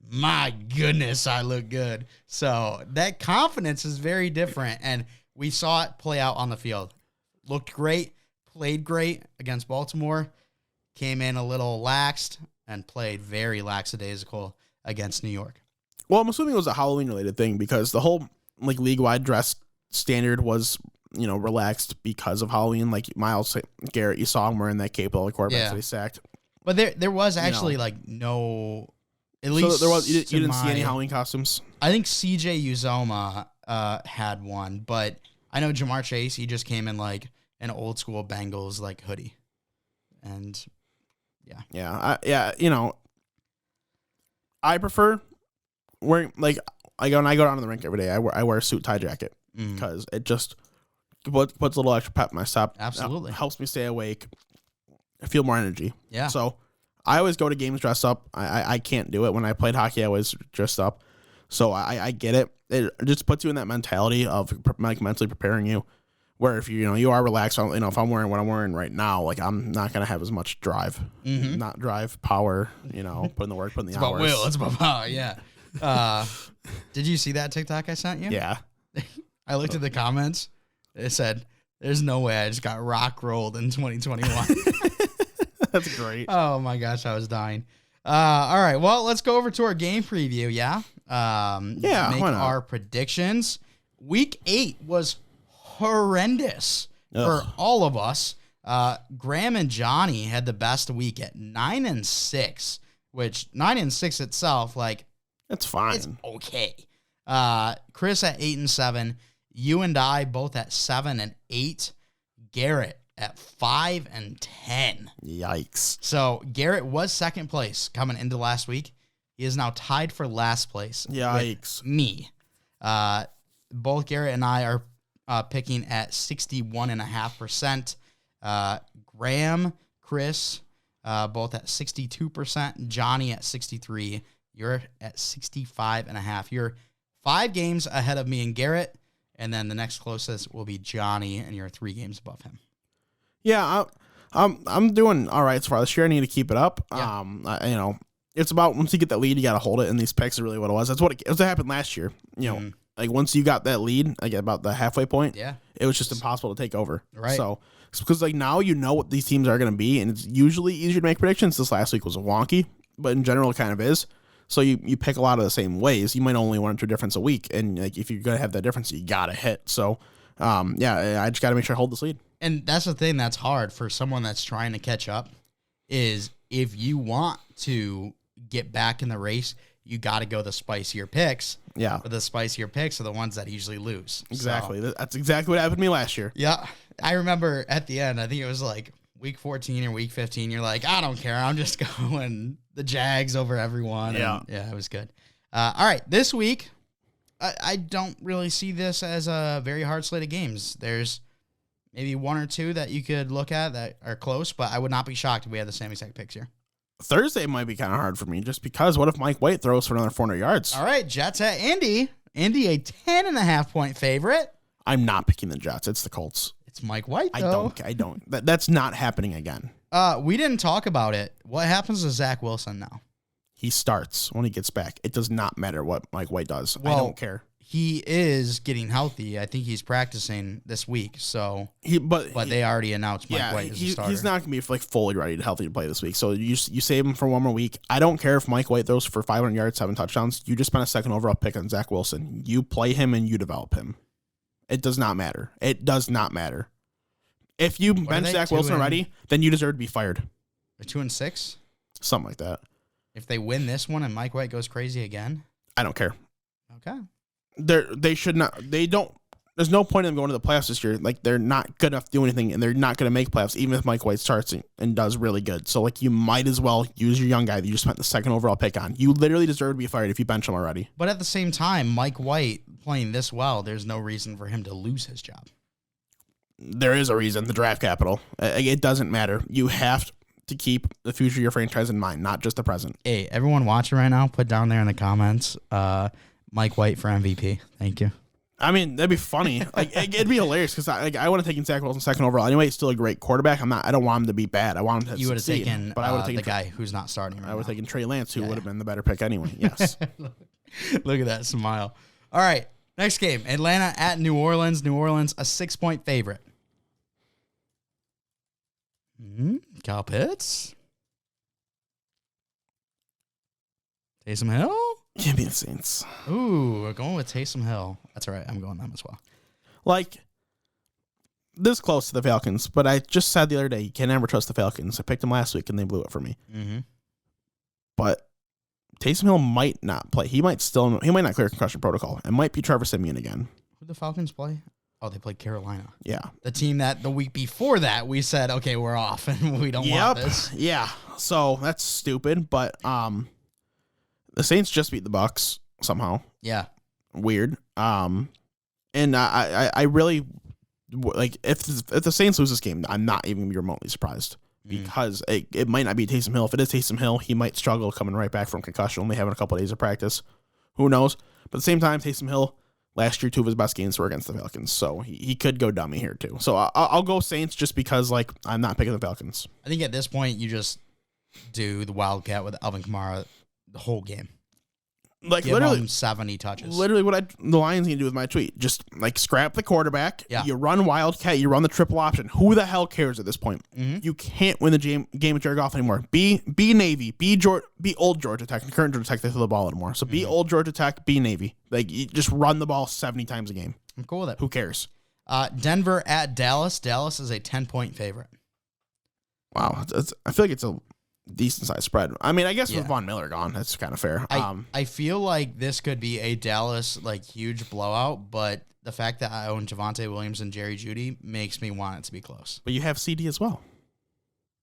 my goodness, I look good. So that confidence is very different. And we saw it play out on the field. Looked great, played great against Baltimore, came in a little laxed, and played very lackadaisical against New York. Well, I'm assuming it was a Halloween-related thing because the whole like league-wide dress standard was, relaxed because of Halloween. Like Myles Garrett, you saw him wearing that cape, all the quarterbacks that he sacked. But there was actually no. At least so there was. You didn't see any Halloween costumes. I think CJ Uzoma had one, but I know Jamar Chase. He just came in like an old school Bengals like hoodie, and I prefer wearing when I go down to the rink every day. I wear a suit tie jacket because it just puts a little extra pep in my step. Absolutely, helps me stay awake. I feel more energy. Yeah. So I always go to games dressed up. I can't do it. When I played hockey, I was dressed up. So I get it. It just puts you in that mentality of like mentally preparing you. Where if you are relaxed, if I'm wearing what I'm wearing right now, like I'm not gonna have as much drive, not drive, power. Putting the work, putting the hours. It's about power. Yeah. Did you see that TikTok I sent you? Yeah. I looked at the comments. It said, "There's no way I just got rock rolled in 2021." That's great. Oh my gosh, I was dying. All right, well, let's go over to our game preview. Yeah. Make why not? our predictions. Week 8 was horrendous for all of us. Graham and Johnny had the best week at 9-6, which 9-6 itself, that's fine. It's okay. Chris at 8-7. You and I both at 7-8. Garrett at 5-10. Yikes. So Garrett was second place coming into last week. He is now tied for last place. Yikes. With me. Both Garrett and I are picking at 61.5%. Graham, Chris, both at 62%. Johnny at 63%. You're at 65.5%. You're 5 games ahead of me and Garrett, and then the next closest will be Johnny, and you're 3 games above him. Yeah, I'm doing all right so far this year. I need to keep it up. Yeah. It's about once you get that lead, you got to hold it. And these picks is really what it was. That's what happened last year. Like once you got that lead, about the halfway point, it was just impossible to take over. Right. So it's because now you know what these teams are going to be, and it's usually easier to make predictions. This last week was wonky, but in general, it kind of is. So you pick a lot of the same ways. You might only 1 or 2 difference a week, and if you're gonna have that difference, you gotta hit. So, I just gotta make sure I hold this lead. And that's the thing that's hard for someone that's trying to catch up is if you want to get back in the race, you got to go the spicier picks. Yeah. But the spicier picks are the ones that usually lose. Exactly. So, that's exactly what happened to me last year. Yeah. I remember at the end, I think it was week 14 or week 15. You're like, I don't care. I'm just going the Jags over everyone. Yeah. And it was good. All right. This week, I don't really see this as a very hard slate of games. There's maybe 1 or 2 that you could look at that are close, but I would not be shocked if we had the same exact picks here. Thursday might be kind of hard for me just because what if Mike White throws for another 400 yards? All right, Jets at Indy. Indy, a 10.5 point favorite. I'm not picking the Jets. It's the Colts. It's Mike White, though. I don't. That's not happening again. We didn't talk about it. What happens to Zach Wilson now? He starts when he gets back. It does not matter what Mike White does. I don't care. he is getting healthy. I think he's practicing this week. So, but they already announced Mike White as a starter. He's not going to be like fully ready to healthy to play this week. So you save him for one more week. I don't care if Mike White throws for 500 yards, 7 touchdowns. You just spent a second overall pick on Zach Wilson. You play him and you develop him. It does not matter. It does not matter. If you bench Zach Wilson already, then you deserve to be fired. They're 2-6, something like that. If they win this one and Mike White goes crazy again, I don't care. Okay. They should not. They don't. There's no point in them going to the playoffs this year. Like, they're not good enough to do anything, and they're not going to make playoffs, even if Mike White starts and does really good. So, like, you might as well use your young guy that you just spent the second overall pick on. You literally deserve to be fired if you bench him already. But at the same time, Mike White playing this well, there's no reason for him to lose his job. There is a reason. The draft capital. It doesn't matter. You have to keep the future of your franchise in mind, not just the present. Hey, everyone watching right now, put down there in the comments, Mike White for MVP. Thank you. I mean, that'd be funny. Like, it'd be hilarious because I would have taken Zach Wilson second overall anyway. He's still a great quarterback. I don't want him to be bad. I want him to You would have succeed, taken, but I would have taken the guy who's not starting. I would have taken Trey Lance, who would have been the better pick anyway. Yes. Look at that smile. All right, next game: Atlanta at New Orleans. New Orleans, a 6-point favorite. Kyle Pitts, Taysom Hill. Give me the Saints. Ooh, we're going with Taysom Hill. That's all right. I'm going them as well. Like, this close to the Falcons, but I just said the other day, you can never trust the Falcons. I picked them last week, and they blew it for me. Mm-hmm. But Taysom Hill might not play. He might not clear concussion protocol. It might be Trevor Siemian again. Who the Falcons play? Oh, they played Carolina. Yeah. The team that the week before that, we said, okay, we're off, and we don't want this. Yeah. So, that's stupid, but the Saints just beat the Bucs somehow. Yeah. Weird. And I really like if the Saints lose this game, I'm not even gonna be remotely surprised because it might not be Taysom Hill. If it is Taysom Hill, he might struggle coming right back from concussion, only having a couple of days of practice. Who knows? But at the same time, Taysom Hill last year 2 of his best games were against the Falcons, so he could go dummy here too. So I'll go Saints just because like I'm not picking the Falcons. I think at this point you just do the Wildcat with Alvin Kamara the whole game. Like, give literally him 70 touches. Literally what the Lions need to do with my tweet. Just like scrap the quarterback. Yeah. You run Wildcat. You run the triple option. Who the hell cares at this point? Mm-hmm. You can't win the game with Jared Goff anymore. Be Navy. Be old Georgia Tech. The current Georgia Tech, they throw the ball anymore. So be old Georgia Tech. Be Navy. Like, you just run the ball 70 times a game. I'm cool with it. Who cares? Denver at Dallas. Dallas is a 10-point favorite. Wow. I feel like it's a decent sized spread. I mean, I guess with Von Miller gone, that's kind of fair. I feel like this could be a Dallas like huge blowout, but the fact that I own Javonte Williams and Jerry Jeudy makes me want it to be close. But you have CD as well.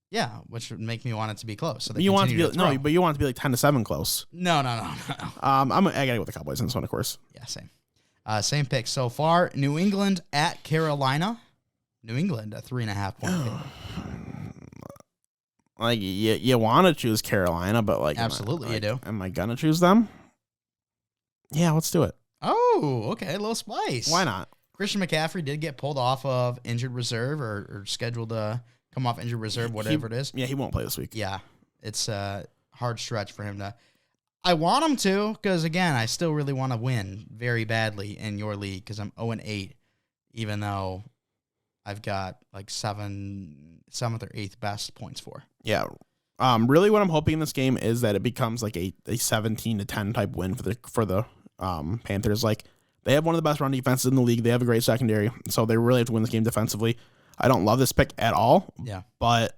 Yeah, which would make me want it to be close. So but you want it to be but you want it to be like 10-7 close. No. I gotta go with the Cowboys in this one, of course. Yeah, same. Same pick so far. New England at Carolina. New England, a 3.5-point favorite. Like, you want to choose Carolina, but like... Absolutely, you do. Am I going to choose them? Yeah, let's do it. Oh, okay. A little spice. Why not? Christian McCaffrey did get pulled off of injured reserve or scheduled to come off injured reserve, whatever it is. Yeah, he won't play this week. Yeah, it's a hard stretch for him to... I want him to because, again, I still really want to win very badly in your league because I'm 0-8, even though... I've got like 7th or 8th best points for. Yeah. Really what I'm hoping in this game is that it becomes like a 17-10 type win for the Panthers. Like, they have one of the best run defenses in the league. They have a great secondary. So they really have to win this game defensively. I don't love this pick at all. Yeah. But,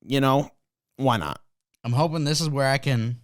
why not? I'm hoping this is where I can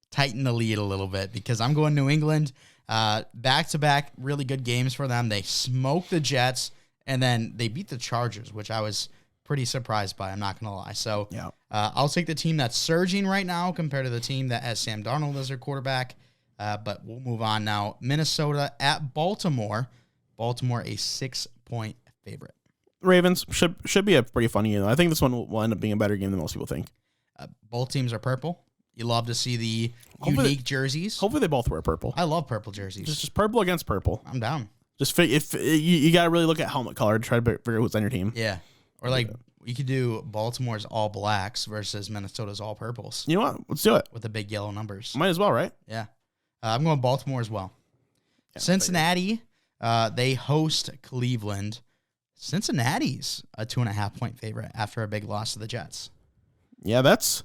tighten the lead a little bit because I'm going New England. Back-to-back really good games for them. They smoked the Jets. And then they beat the Chargers, which I was pretty surprised by. I'm not going to lie. So yeah. I'll take the team that's surging right now compared to the team that has Sam Darnold as their quarterback. But we'll move on now. Minnesota at Baltimore. Baltimore, a 6-point favorite. Ravens should be a pretty funny game. I think this one will end up being a better game than most people think. Both teams are purple. You love to see the unique jerseys. Hopefully they both wear purple. I love purple jerseys. Just purple against purple. I'm down. Just if you got to really look at helmet color to try to figure out who's on your team. Yeah. Or like you could do Baltimore's all blacks versus Minnesota's all purples. You know what? Let's do it. With the big yellow numbers. Might as well, right? Yeah. I'm going Baltimore as well. Cincinnati, they host Cleveland. Cincinnati's a 2.5-point favorite after a big loss to the Jets. Yeah, that's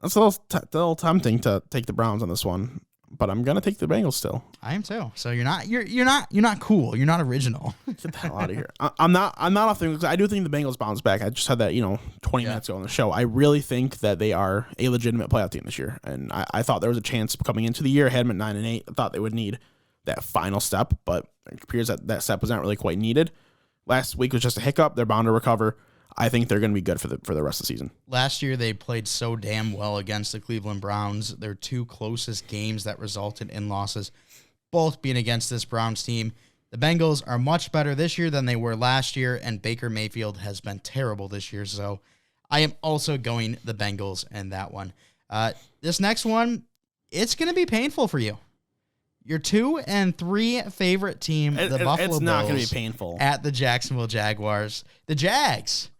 a little tempting to take the Browns on this one, but I'm gonna take the Bengals still. I am too. So you're not cool. You're not original. Get the hell out of here. I'm not off the because I do think the Bengals bounce back. I just had that 20 minutes ago on the show. I really think that they are a legitimate playoff team this year, and I thought there was a chance coming into the year. I had them at 9-8. I thought they would need that final step, but it appears that step was not really quite needed. Last week was just a hiccup. They're bound to recover. I think they're going to be good for the rest of the season. Last year, they played so damn well against the Cleveland Browns. Their two closest games that resulted in losses, both being against this Browns team. The Bengals are much better this year than they were last year, and Baker Mayfield has been terrible this year. So I am also going the Bengals in that one. This next one, it's going to be painful for you. Your 2 and 3 favorite team, the Buffalo Bills. It's not going to be painful. At the Jacksonville Jaguars. The Jags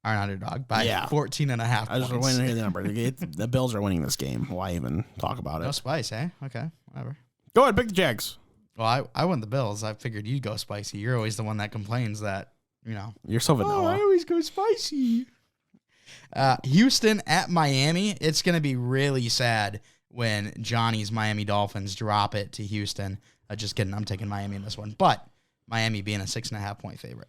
are an underdog by 14.5 I just want to hear the number. The Bills are winning this game. Why even talk about it? No spice, eh? Okay, whatever. Go ahead, pick the Jags. Well, I went the Bills. I figured you'd go spicy. You're always the one that complains that, You're so vanilla. I always go spicy. Houston at Miami. It's going to be really sad when Johnny's Miami Dolphins drop it to Houston. Just kidding. I'm taking Miami in this one. But Miami being a 6.5-point favorite.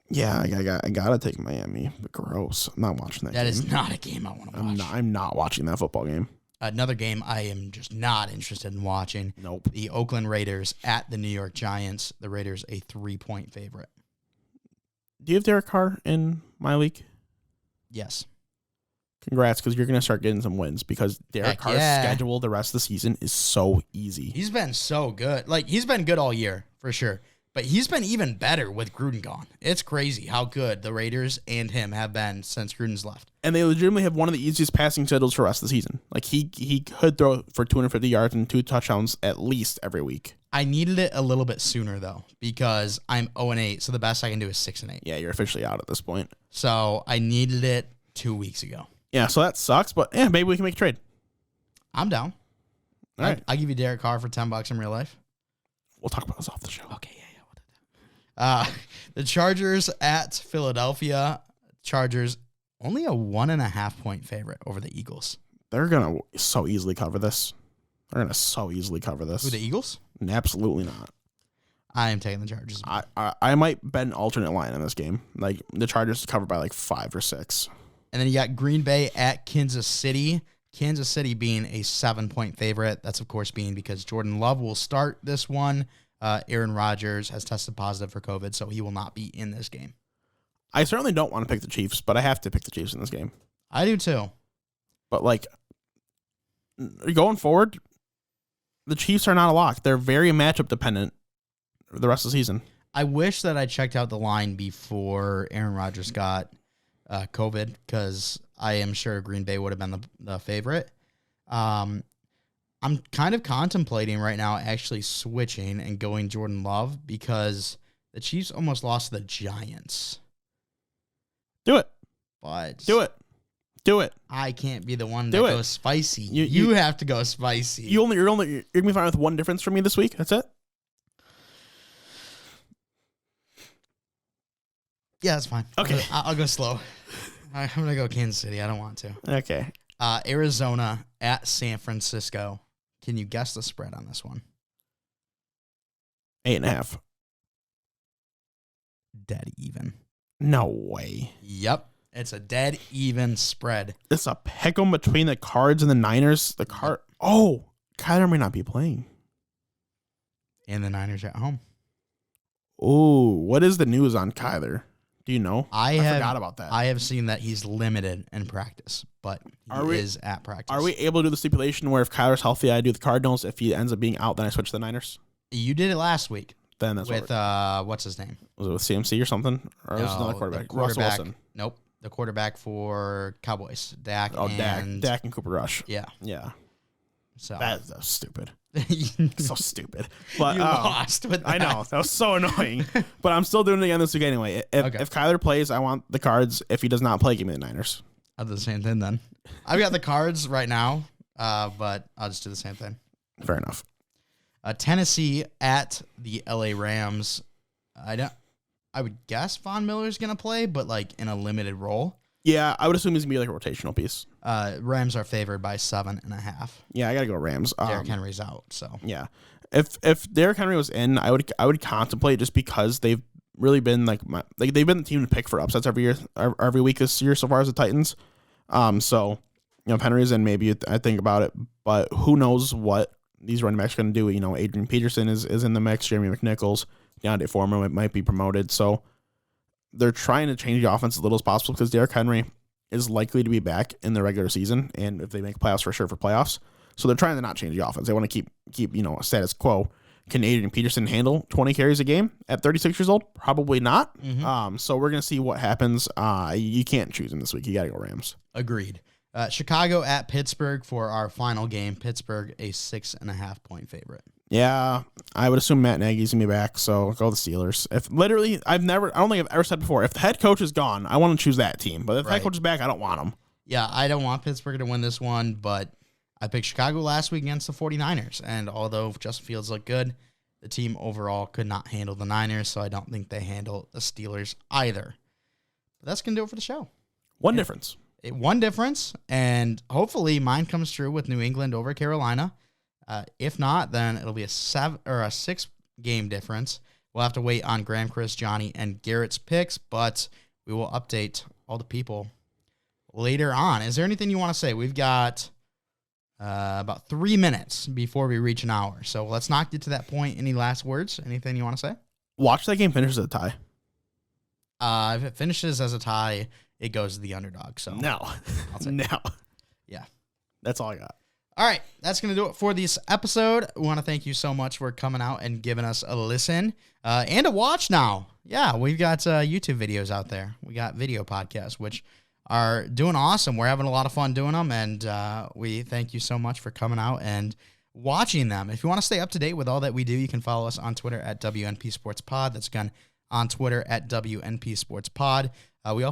Yeah, I gotta take Miami. But gross. I'm not watching that game. That is not a game I want to watch. I'm not watching that football game. Another game I am just not interested in watching. Nope. The Oakland Raiders at the New York Giants. The Raiders a 3-point favorite. Do you have Derek Carr in my league? Yes. Congrats, because you're going to start getting some wins because Derek Carr's schedule the rest of the season is so easy. He's been so good. He's been good all year, for sure. But he's been even better with Gruden gone. It's crazy how good the Raiders and him have been since Gruden's left. And they legitimately have one of the easiest passing schedules for the rest of the season. He could throw for 250 yards and 2 touchdowns at least every week. I needed it a little bit sooner, though, because I'm 0-8, so the best I can do is 6-8. Yeah, you're officially out at this point. So I needed it 2 weeks ago. Yeah, so that sucks, but maybe we can make a trade. I'm down. All right. I'll give you Derek Carr for $10 in real life. We'll talk about this off the show. Okay, yeah. The Chargers at Philadelphia. Chargers only a 1.5-point favorite over the Eagles. They're going to so easily cover this. Who, the Eagles? Absolutely not. I am taking the Chargers. I might bet an alternate line in this game. The Chargers to cover by 5 or 6. And then you got Green Bay at Kansas City. Kansas City being a 7-point favorite. That's, of course, being because Jordan Love will start this one. Aaron Rodgers has tested positive for COVID, so he will not be in this game. I certainly don't want to pick the Chiefs, but I have to pick the Chiefs in this game. I do too. But going forward, the Chiefs are not a lock. They're very matchup dependent for the rest of the season. I wish that I checked out the line before Aaron Rodgers got COVID, because I am sure Green Bay would have been the favorite. I'm kind of contemplating right now actually switching and going Jordan Love because the Chiefs almost lost to the Giants. Do it. But Do it. I can't be the one that goes spicy. You have to go spicy. You're gonna be fine with one difference from me this week. That's it. Yeah, that's fine. Okay. I'll go slow. I'm gonna go Kansas City. I don't want to. Okay. Arizona at San Francisco. Can you guess the spread on this one? 8.5. Dead even. No way. Yep. It's a dead even spread. It's a pick 'em between the Cards and the Niners. Kyler may not be playing. And the Niners are at home. Oh, what is the news on Kyler? Do you know? I forgot about that. I have seen that he's limited in practice, but he is at practice. Are we able to do the stipulation where if Kyler's healthy, I do the Cardinals? If he ends up being out, then I switch to the Niners? You did it last week. Then that's with what's his name? Was it with CMC or something? Or was it another quarterback? Russell Wilson. Nope. The quarterback for Cowboys. Dak. Dak and Cooper Rush. Yeah. So that's stupid. So stupid. But you lost with that. I know. That was so annoying. But I'm still doing it again this week anyway. If Kyler plays, I want the Cards. If he does not play, give me the Niners. I'll do the same thing then. I've got the Cards right now, but I'll just do the same thing. Fair enough. Tennessee at the LA Rams. I would guess Von Miller's going to play, but like in a limited role. Yeah, I would assume he's going to be like a rotational piece. Rams are favored by 7.5. Yeah, I got to go Rams. Derrick Henry's out, so. Yeah. If Derrick Henry was in, I would contemplate, just because they've really been they've been the team to pick for upsets every week this year so far as the Titans. So, if Henry's in, maybe I think about it, but who knows what these running backs are going to do. Adrian Peterson is in the mix, Jeremy McNichols, DeAndre Foreman might be promoted, so they're trying to change the offense as little as possible because Derrick Henry is likely to be back in the regular season, and if they make playoffs, for sure for playoffs. So they're trying to not change the offense. They want to keep a status quo. Can Adrian Peterson handle 20 carries a game at 36 years old? Probably not. Mm-hmm. So we're going to see what happens. You can't choose him this week. You got to go Rams. Agreed. Chicago at Pittsburgh for our final game. Pittsburgh, a 6.5 point favorite. Yeah, I would assume Matt Nagy's going to be back, so go the Steelers. I don't think I've ever said before, if the head coach is gone, I want to choose that team. But if the head coach is back, I don't want him. Yeah, I don't want Pittsburgh to win this one, but I picked Chicago last week against the 49ers, and although Justin Fields looked good, the team overall could not handle the Niners, so I don't think they handle the Steelers either. But that's going to do it for the show. One difference, and hopefully mine comes true with New England over Carolina. If not, then it'll be a 6-game difference. We'll have to wait on Graham, Chris, Johnny, and Garrett's picks, but we will update all the people later on. Is there anything you want to say? We've got about 3 minutes before we reach an hour, so let's not get to that point. Any last words? Anything you want to say? Watch that game finish as a tie. If it finishes as a tie, it goes to the underdog. So no. Yeah. That's all I got. All right, that's going to do it for this episode. We want to thank you so much for coming out and giving us a listen and a watch now. Yeah, we've got YouTube videos out there. We got video podcasts, which are doing awesome. We're having a lot of fun doing them, and we thank you so much for coming out and watching them. If you want to stay up to date with all that we do, you can follow us on Twitter at WNP Sports Pod. That's again on Twitter at WNP Sports Pod. We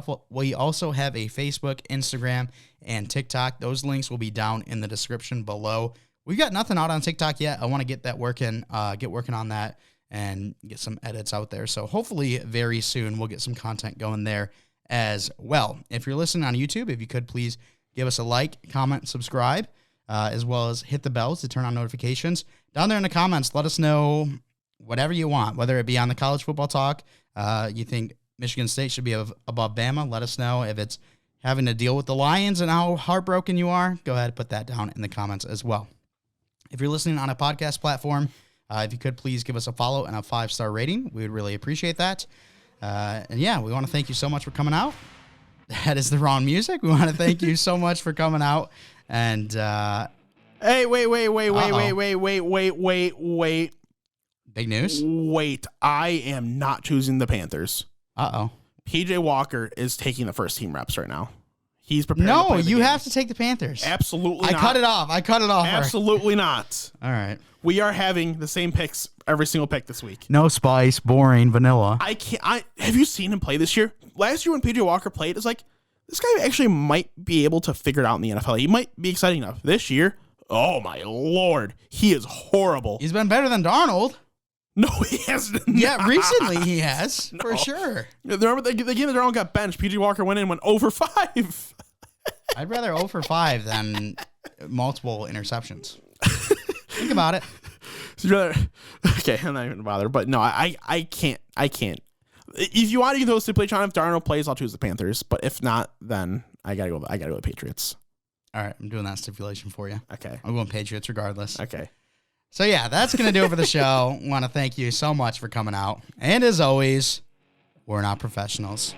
also have a Facebook, Instagram, and TikTok. Those links will be down in the description below. We've got nothing out on TikTok yet. I want to get that working on that and get some edits out there. So hopefully very soon we'll get some content going there as well. If you're listening on YouTube, if you could please give us a like, comment, subscribe, as well as hit the bells to turn on notifications. Down there in the comments, let us know whatever you want, whether it be on the college football talk, you think Michigan State should be above Bama. Let us know if it's having to deal with the Lions and how heartbroken you are. Go ahead and put that down in the comments as well. If you're listening on a podcast platform, if you could please give us a follow and a 5-star rating, we would really appreciate that. And yeah, we want to thank you so much for coming out. That is the wrong music. We want to thank you so much for coming out. And hey, wait. Big news? Wait, I am not choosing the Panthers. Uh-oh. PJ Walker is taking the first team reps right now. He's prepared. No, you have to take the Panthers. Absolutely not. I cut it off. Absolutely not. All right. We are having the same picks, every single pick this week. No spice, boring, vanilla. Have you seen him play this year? Last year when PJ Walker played, it's like, this guy actually might be able to figure it out in the NFL. He might be exciting enough. This year, oh my Lord, he is horrible. He's been better than Darnold. No, he hasn't. Yeah, recently he has, for sure. Remember the game that Darnold got benched, PJ Walker went in and went 0 for 5. I'd rather 0 for 5 than multiple interceptions. Think about it. Okay, I'm not even bother, but no, I can't. If you want to use those stipulation, if Darnold plays, I'll choose the Panthers. But if not, then I gotta go with the Patriots. All right, I'm doing that stipulation for you. Okay. I'm going Patriots regardless. Okay. So yeah, that's going to do it for the show. Want to thank you so much for coming out. And as always, we're not professionals.